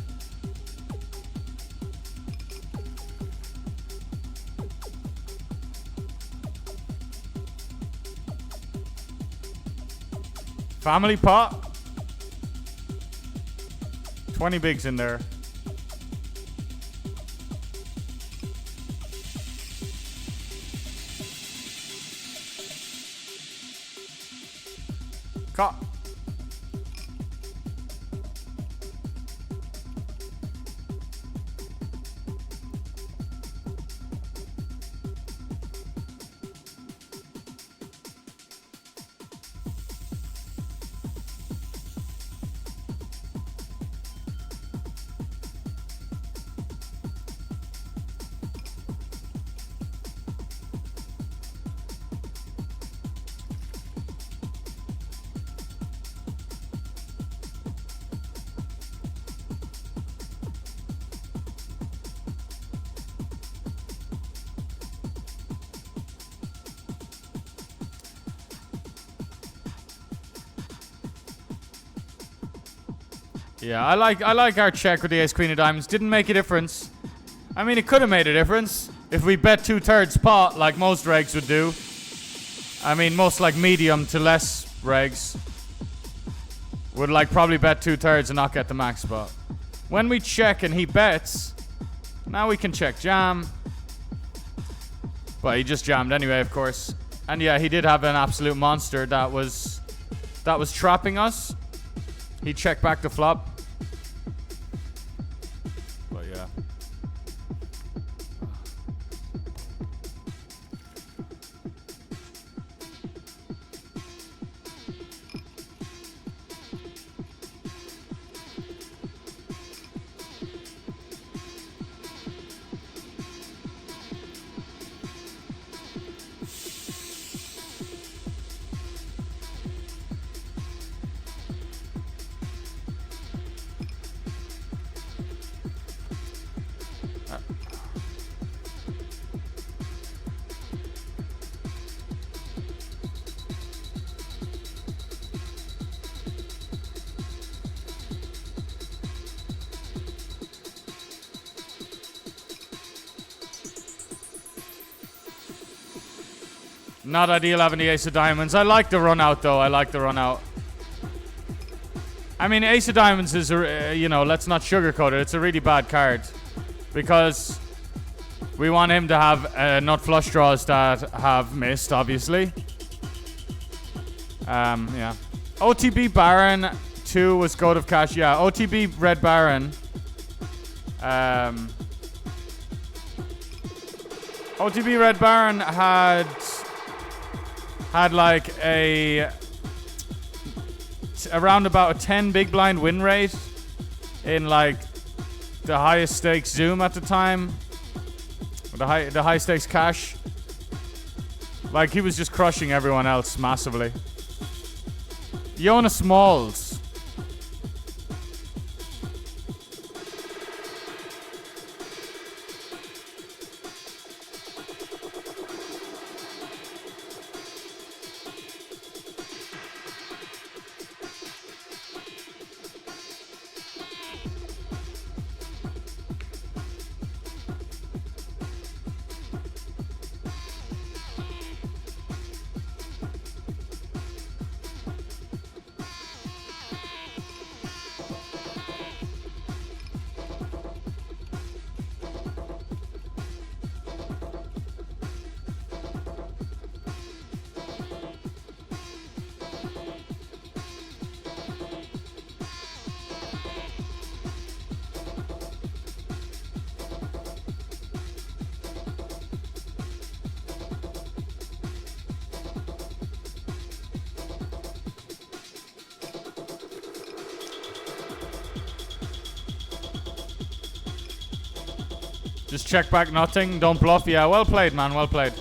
Family pot. 20 bigs in there. Cut. Yeah, I like our check with the ace queen of diamonds. Didn't make a difference. I mean, it could have made a difference if we bet 2/3 pot like most regs would do. I mean, most like medium to less regs would like probably bet 2/3 and not get the max spot. When we check and he bets, now we can check jam. But he just jammed anyway, of course. And yeah, he did have an absolute monster that was trapping us. He checked back the flop. But yeah. Not ideal having the ace of diamonds. I like the run out though. I like the run out. I mean, ace of diamonds is, you know, let's not sugarcoat it. It's a really bad card because we want him to have nut flush draws that have missed, obviously. Yeah. OTB Baron 2 was goat of cash. Yeah, OTB Red Baron. OTB Red Baron had like around about a 10 big blind win rate in like the highest stakes Zoom at the time. The high stakes cash. Like he was just crushing everyone else massively. Jonas Smalls. Just check back nothing, don't bluff. Yeah, well played, man, well played.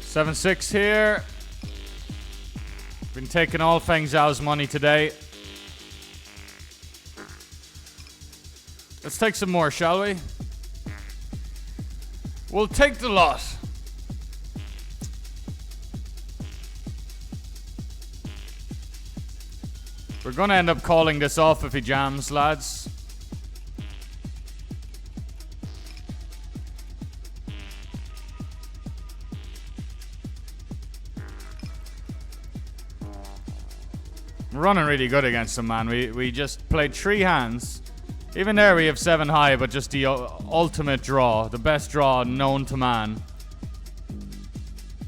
7-6 here. Been taking all Feng Zhao's money today. Let's take some more, shall we? We'll take the lot. We're gonna end up calling this off if he jams, lads. We're running really good against him, man. We just played 3 hands. Even there we have 7 high, but just the ultimate draw. The best draw known to man.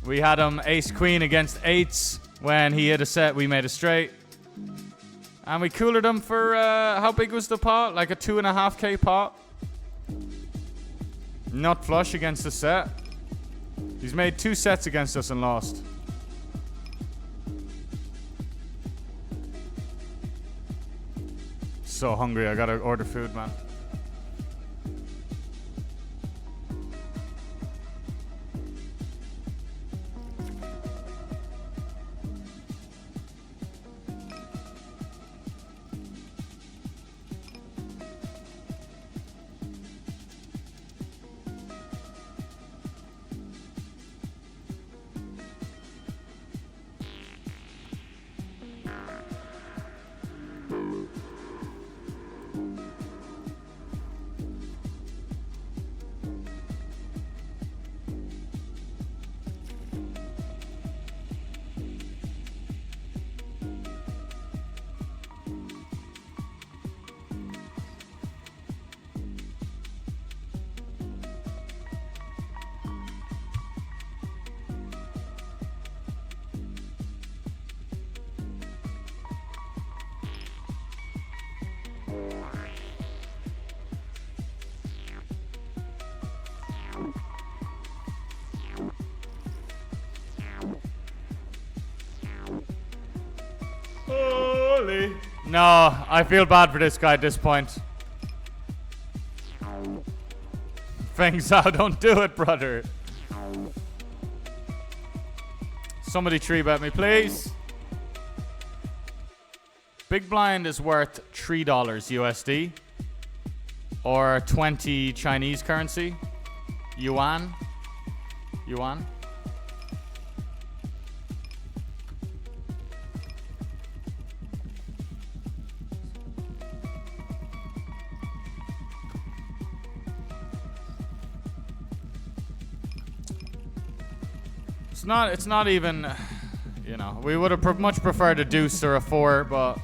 We had him ace-queen against 8s. When he hit a set, we made a straight. And we coolered him for, how big was the pot? Like a 2.5k pot. Nut flush against the set. He's made 2 sets against us and lost. So hungry, I gotta order food, man. Holy. No, I feel bad for this guy at this point. Feng Zhao, don't do it, brother. Somebody 3-bet me, please. Big blind is worth $3 USD. Or 20 Chinese currency. Yuan. Yuan. It's not even, you know, we would have much preferred a deuce or a 4, but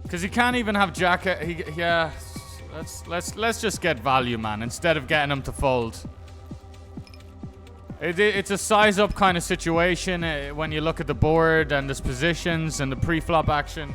because he can't even have jack. Yeah, let's just get value, man, instead of getting him to fold. It's a size up kind of situation when you look at the board and his positions and the pre-flop action.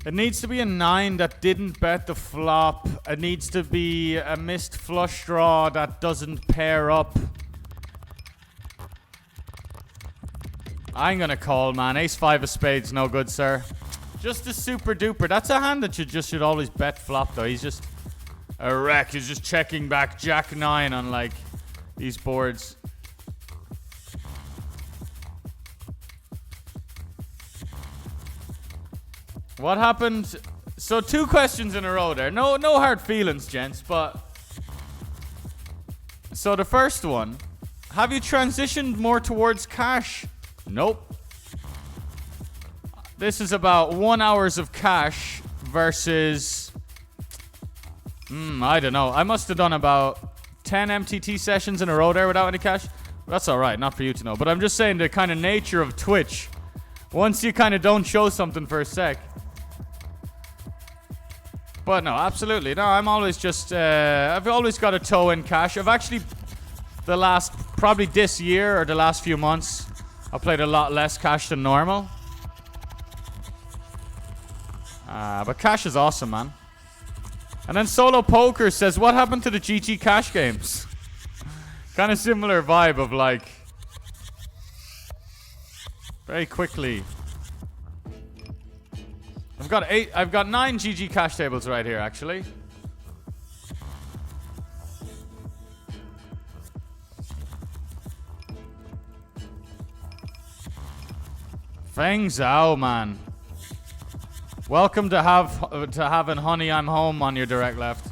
It needs to be a 9 that didn't bet the flop. It needs to be a missed flush draw that doesn't pair up. I'm gonna call, man. Ace 5 of spades, no good, sir. Just a super duper. That's a hand that you just should always bet flop, though. He's just a wreck. He's just checking back Jack 9 on, like, these boards. What happened? So 2 questions in a row there. No hard feelings, gents, but... So the first one. Have you transitioned more towards cash? Nope. This is about 1 hour of cash versus... I don't know. I must have done about 10 MTT sessions in a row there without any cash. That's alright, not for you to know. But I'm just saying the kind of nature of Twitch. Once you kind of don't show something for a sec. But no, absolutely. No, I'm always just... I've always got a toe in cash. I've actually... Probably this year or the last few months, I played a lot less cash than normal. But cash is awesome, man. And then Solo Poker says, what happened to the GG cash games? Kind of similar vibe of like... Very quickly. I've got 9 GG cash tables right here, actually. Feng Zhao, man. Welcome to having Honey I'm Home on your direct left.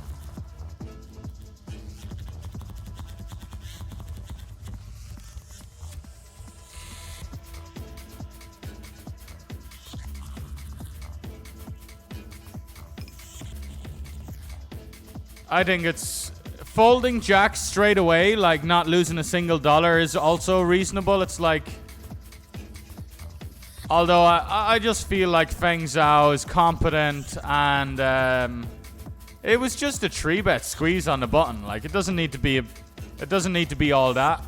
I think it's folding jacks straight away, like not losing a single dollar, is also reasonable. It's like... Although I just feel like Feng Zhao is competent and it was just a 3-bet squeeze on the button. Like it doesn't need to be all that.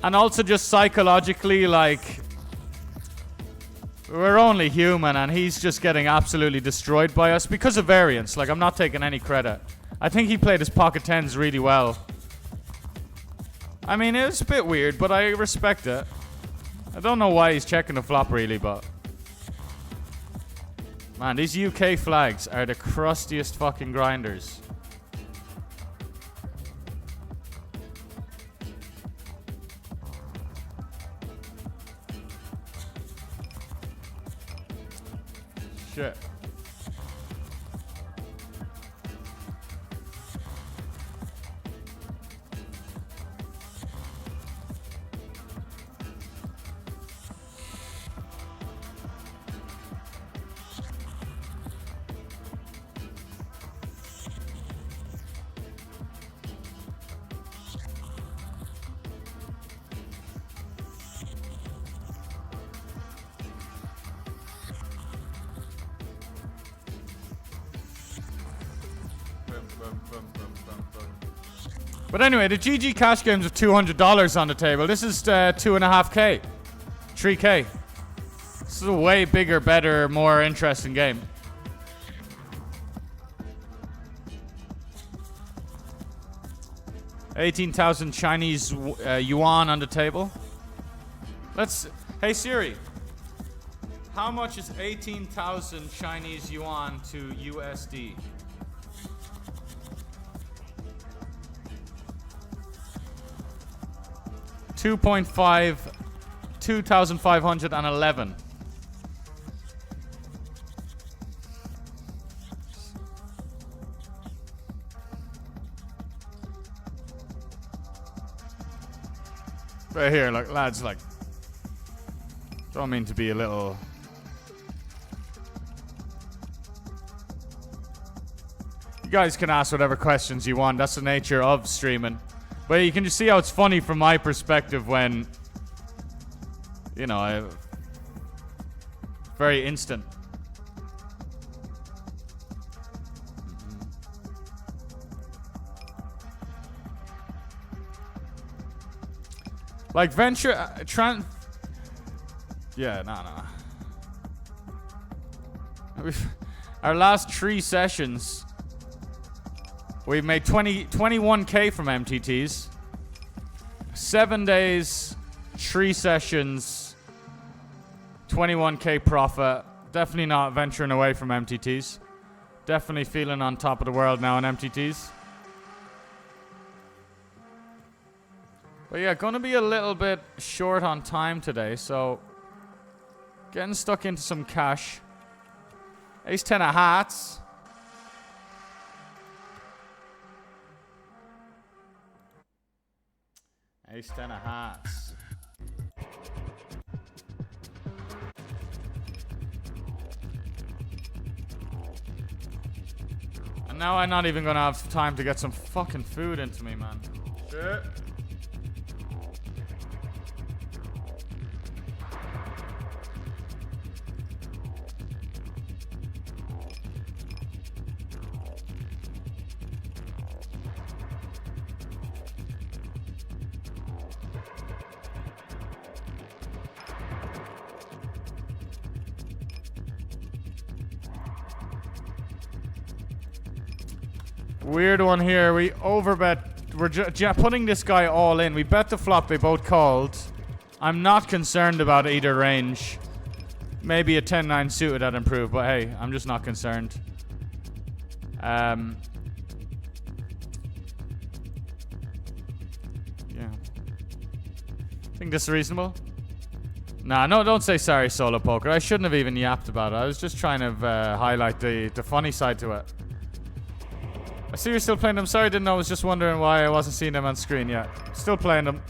And also just psychologically, like we're only human and he's just getting absolutely destroyed by us because of variance. Like I'm not taking any credit. I think he played his pocket tens really well. I mean, it was a bit weird, but I respect it. I don't know why he's checking the flop really, but... Man, these UK flags are the crustiest fucking grinders. Shit. But anyway, the GG cash games of $200 on the table. This is 2.5K. 3K. This is a way bigger, better, more interesting game. $18,000 Chinese yuan on the table. Hey Siri. How much is 18,000 Chinese yuan to USD? 2,511. Right here, like lads, like don't mean to be a little. You guys can ask whatever questions you want. That's the nature of streaming. But you can just see how it's funny from my perspective when, you know, very instant. Like venture, yeah, no. our last 3 sessions, we've made 21k from MTTs. 7 days, 3 sessions, 21k profit. Definitely not venturing away from MTTs. Definitely feeling on top of the world now in MTTs. But yeah, gonna be a little bit short on time today, so getting stuck into some cash. Ace 10 of hearts. Ace 10 of hearts. And now I'm not even gonna have time to get some fucking food into me, man. Shit. Weird one here. We overbet. We're putting this guy all in. We bet the flop. They both called. I'm not concerned about either range. Maybe a 10-9 suited that improved, but hey, I'm just not concerned. Yeah. I think this is reasonable. Nah, no, don't say sorry, Solo Poker. I shouldn't have even yapped about it. I was just trying to highlight the funny side to it. I see you're still playing them. Sorry, I didn't know. I was just wondering why I wasn't seeing them on screen yet. Still playing them.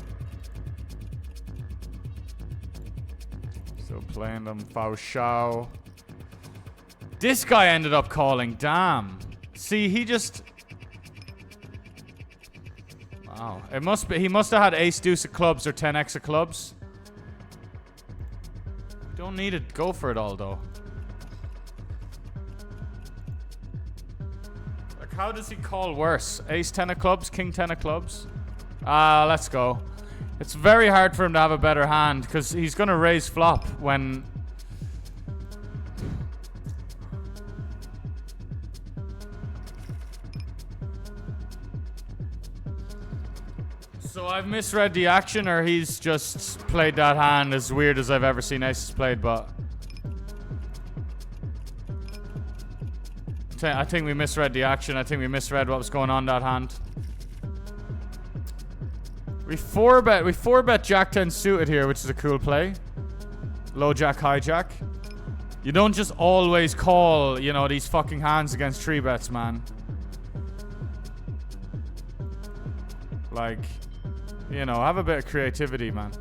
Still playing them. Fao Shao. This guy ended up calling. Damn. See, he just... Wow. It must be... He must have had ace deuce of clubs or 10x of clubs. Don't need to go for it all, though. How does he call worse? Ace 10 of clubs, king 10 of clubs? Let's go. It's very hard for him to have a better hand because he's going to raise flop when... So I've misread the action, or he's just played that hand as weird as I've ever seen aces played, but... I think we misread the action. I think we misread what was going on that hand. We 4-bet Jack 10 suited here, which is a cool play. Low Jack, high Jack. You don't just always call, you know, these fucking hands against 3-bets, man. Like, you know, have a bit of creativity, man.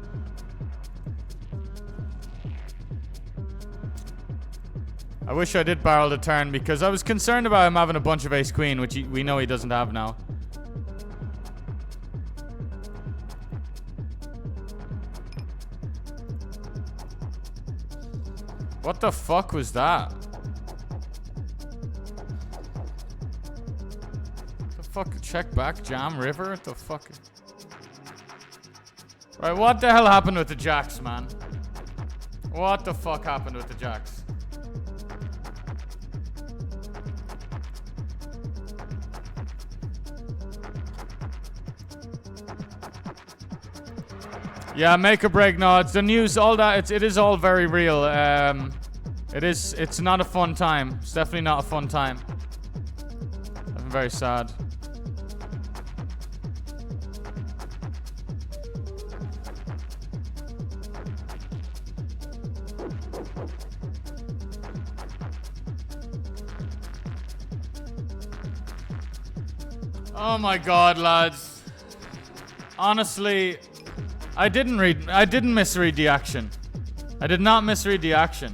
I wish I did barrel the turn because I was concerned about him having a bunch of ace queen, which we know he doesn't have now. What the fuck was that? The fuck? Check back, jam, river? What the fuck? Right, what the hell happened with the jacks, man? What the fuck happened with the jacks? Yeah, make or break. No, it's the news, all that. It is all very real. It's not a fun time. It's definitely not a fun time. I'm very sad. Oh my god, lads. Honestly, I didn't misread the action. I did not misread the action.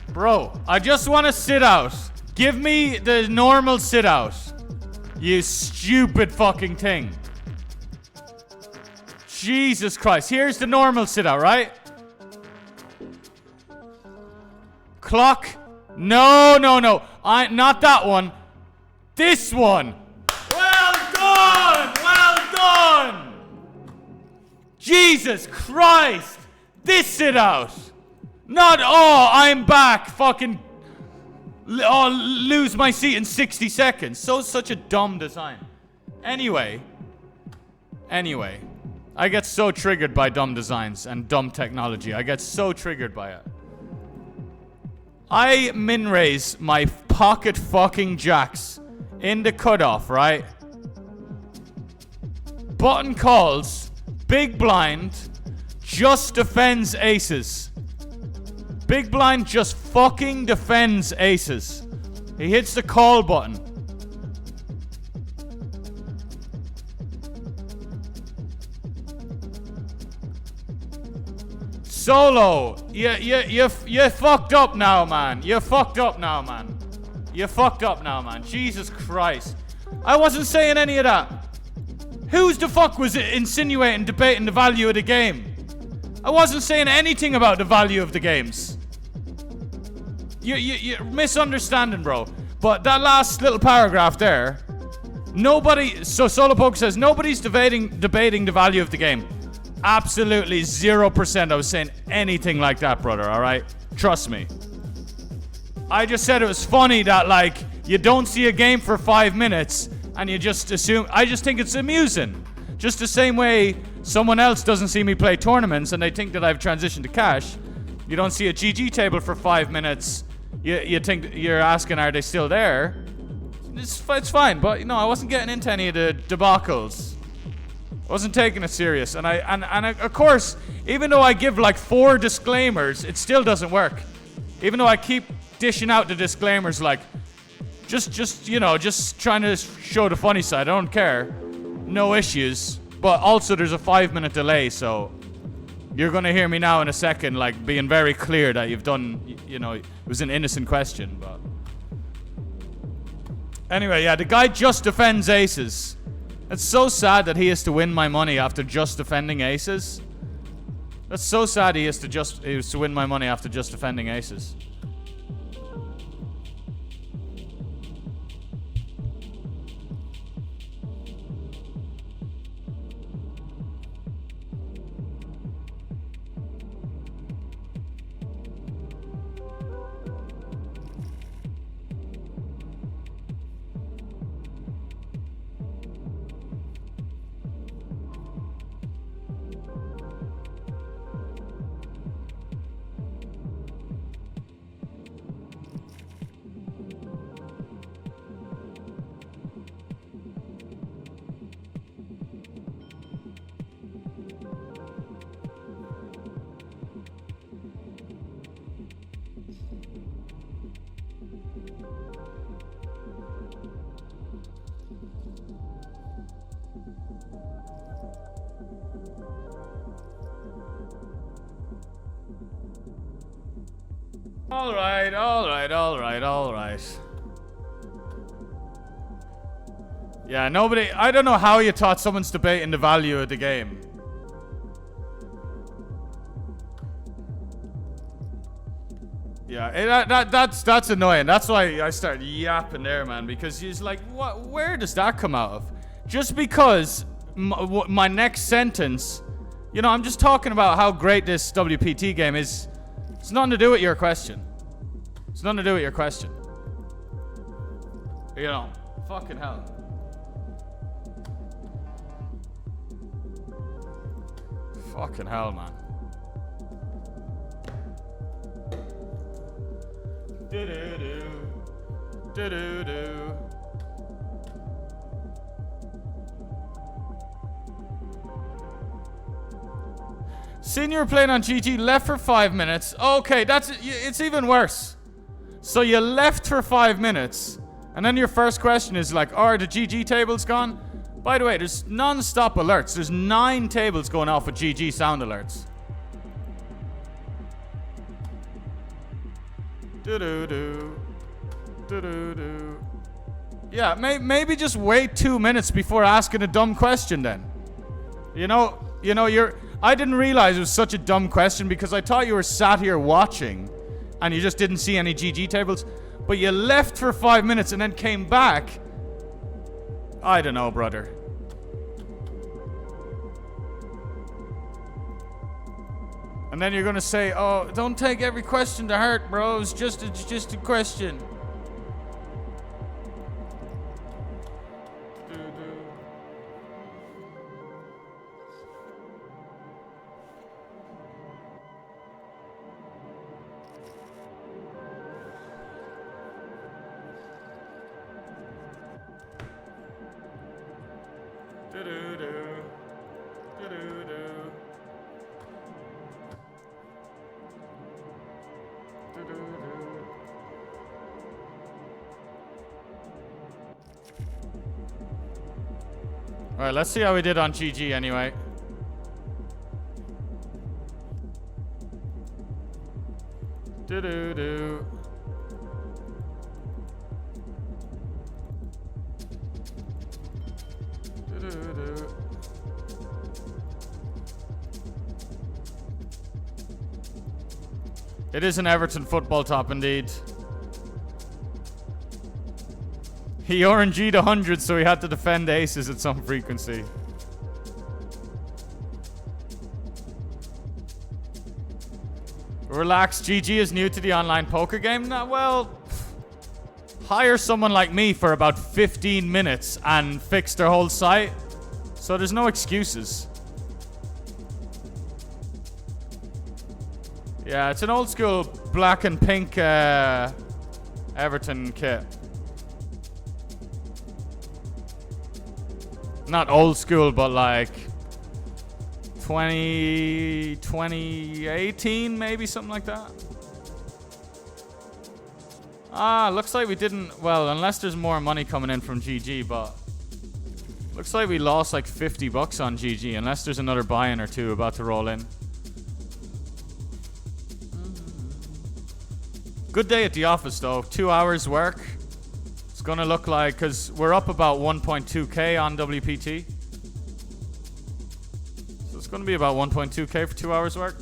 Bro, I just want to sit out. Give me the normal sit out. You stupid fucking thing. Jesus Christ. Here's the normal sit out, right? Clock. No. Not that one. This one. Well done. Jesus Christ! This sit out! Not, oh, I'm back. Fucking, lose my seat in 60 seconds. Such a dumb design. Anyway. I get so triggered by dumb designs and dumb technology. I get so triggered by it. I min-raise my pocket fucking jacks in the cutoff, right? Button calls, big blind, just defends aces. Big blind just fucking defends aces. He hits the call button. Solo, you fucked up now, man. You fucked up now, man. Jesus Christ. I wasn't saying any of that. Who's the fuck was insinuating, debating the value of the game? I wasn't saying anything about the value of the games. You're misunderstanding, bro. But that last little paragraph there, so Solopoke says, nobody's debating the value of the game. Absolutely 0% I was saying anything like that, brother, alright? Trust me. I just said it was funny that, like, you don't see a game for 5 minutes and you just assume. I just think it's amusing. Just the same way someone else doesn't see me play tournaments and they think that I've transitioned to cash. You don't see a GG table for 5 minutes. You think you're asking, are they still there? It's fine, but I wasn't getting into any of the debacles. I wasn't taking it serious, and of course, even though I give like 4 disclaimers, it still doesn't work. Even though I keep dishing out the disclaimers, like just trying to show the funny side. I don't care, no issues. But also, there's a 5-minute delay, so you're gonna hear me now in a second, like being very clear that you've done. It was an innocent question, but anyway, yeah, the guy just defends aces. It's so sad that he has to win my money after just defending aces. That's so sad he has to win my money after just defending aces. All right. Yeah, I don't know how you thought someone's debating the value of the game. Yeah, that's annoying. That's why I started yapping there, man, because he's like, what? Where does that come out of? Just because my next sentence, I'm just talking about how great this WPT game is. It's nothing to do with your question. Fucking hell. Fucking hell, man. Do-do-do. Senior playing on GG, left for 5 minutes. Okay, it's even worse. So you left for 5 minutes, and then your first question is like, are the GG tables gone? By the way, there's non-stop alerts. There's 9 tables going off with GG sound alerts. Do-do-do. Do-do-do. Yeah, maybe just wait 2 minutes before asking a dumb question then. I didn't realize it was such a dumb question because I thought you were sat here watching and you just didn't see any GG tables. But you left for 5 minutes and then came back. I don't know, brother. And then you're gonna say, oh, don't take every question to heart, bro. It's just a question. Alright, let's see how we did on GG anyway. Do-do-do. Do-do-do. It is an Everton football top indeed. He RNG'd 100, so he had to defend aces at some frequency. Relax, GG is new to the online poker game. Nah, well, hire someone like me for about 15 minutes and fix their whole site. So there's no excuses. Yeah, it's an old school black and pink Everton kit. Not old school, but like 2018, maybe something like that. Looks like we didn't, well, unless there's more money coming in from GG, but looks like we lost like 50 bucks on GG, unless there's another buy-in or two about to roll in. Good day at the office though, 2 hours work. It's gonna look like, because we're up about 1.2k on WPT. So it's gonna be about 1.2k for 2 hours work.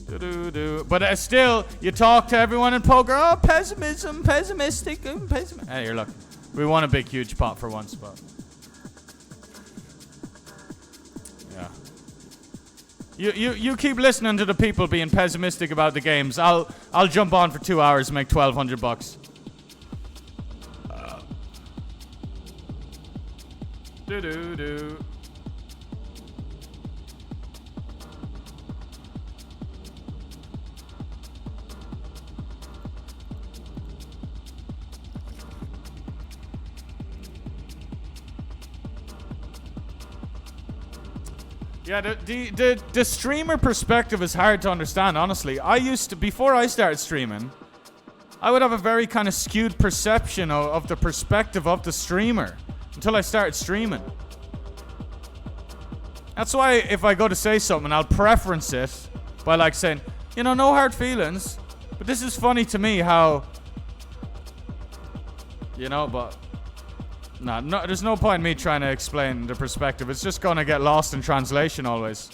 But still, you talk to everyone in poker, oh, pessimistic. Hey, here, look. We won a big, huge pot for once, but... yeah. You keep listening to the people being pessimistic about the games. I'll jump on for 2 hours and make 1,200 bucks. Do. Yeah, the streamer perspective is hard to understand, honestly. Before I started streaming, I would have a very kind of skewed perception of the perspective of the streamer until I started streaming. That's why if I go to say something, I'll preference it by like saying, you know, no hard feelings, but this is funny to me how, you know, but no, there's no point in me trying to explain the perspective. It's just gonna get lost in translation always.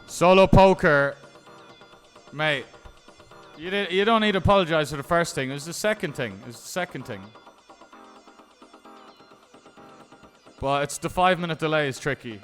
Solo poker, mate. You don't need to apologize for the first thing. It was the second thing. But it's the 5-minute delay is tricky.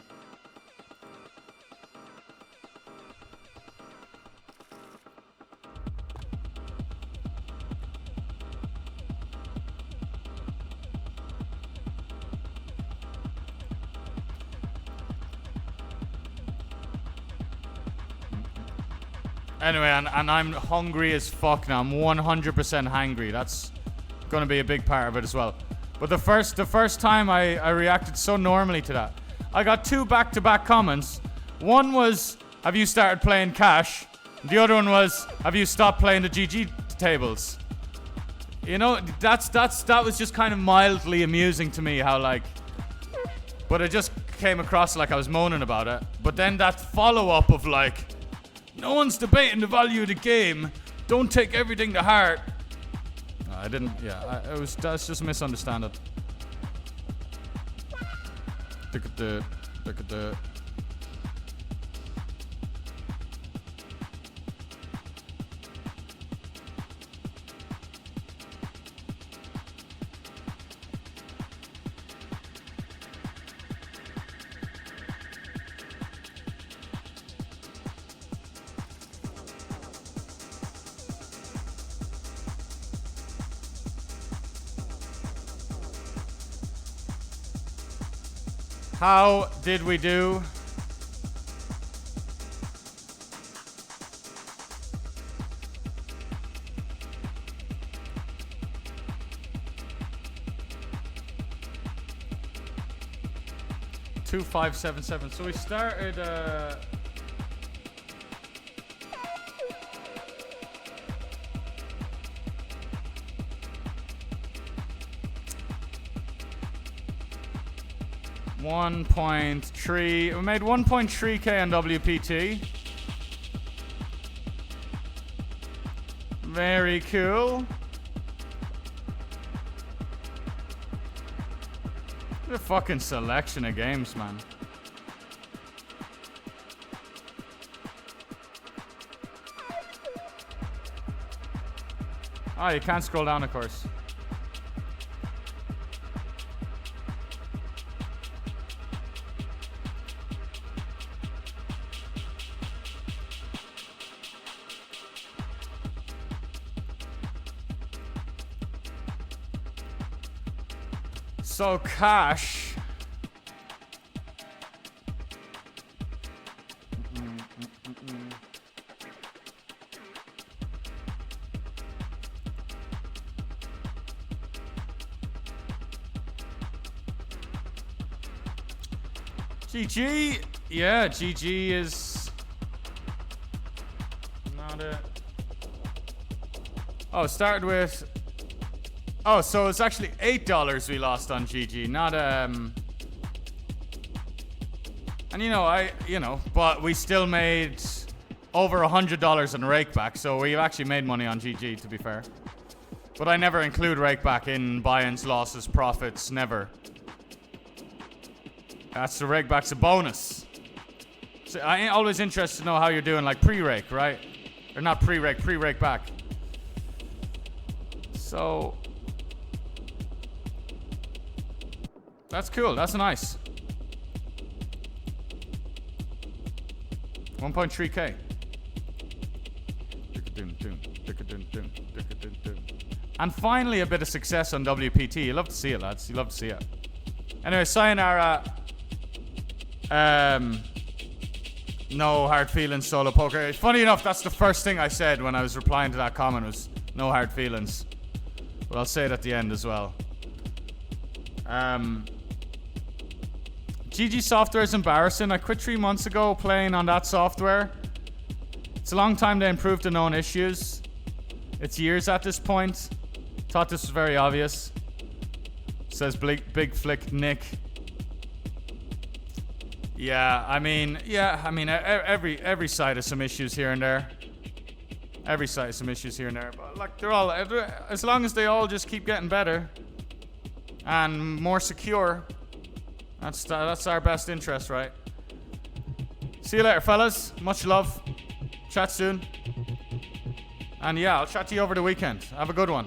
Anyway, and I'm hungry as fuck now. I'm 100% hangry. That's going to be a big part of it as well. But the first time I reacted so normally to that, I got 2 back-to-back comments. One was, have you started playing cash? The other one was, have you stopped playing the GG tables? You know, that was just kind of mildly amusing to me how like, but it just came across like I was moaning about it. But then that follow-up of like, No one's debating the value of the game. Don't take everything to heart. No, I didn't. Yeah, that's just a misunderstanding. Look at the. How did we do? $2,577. So we started. $1.3. We made $1.3K on WPT. Very cool. What a fucking selection of games, man. Oh, you can't scroll down, of course. So cash. GG. Yeah, GG is not it. Oh, it started with. Oh, so it's actually $8 we lost on GG, not and but we still made over $100 in rakeback, so we've actually made money on GG, to be fair. But I never include rakeback in buy-ins, losses, profits, never. That's the rakeback's a bonus. So I'm always interested to know how you're doing, like pre-rake, right? Or not pre-rake, pre-rake back. So that's cool. That's nice. 1.3K. And finally a bit of success on WPT. You love to see it, lads. You love to see it. Anyway, sayonara. No hard feelings, solo poker. Funny enough, that's the first thing I said when I was replying to that comment was no hard feelings. But I'll say it at the end as well. GG software is embarrassing. I quit 3 months ago playing on that software. It's a long time to improve the known issues. It's years at this point. Thought this was very obvious. Says Big Flick Nick. Yeah, I mean, every site has some issues here and there. Every site has some issues here and there. But like, they're all, as long as they all just keep getting better and more secure, that's our best interest, right? See you later, fellas. Much love. Chat soon. And yeah, I'll chat to you over the weekend. Have a good one.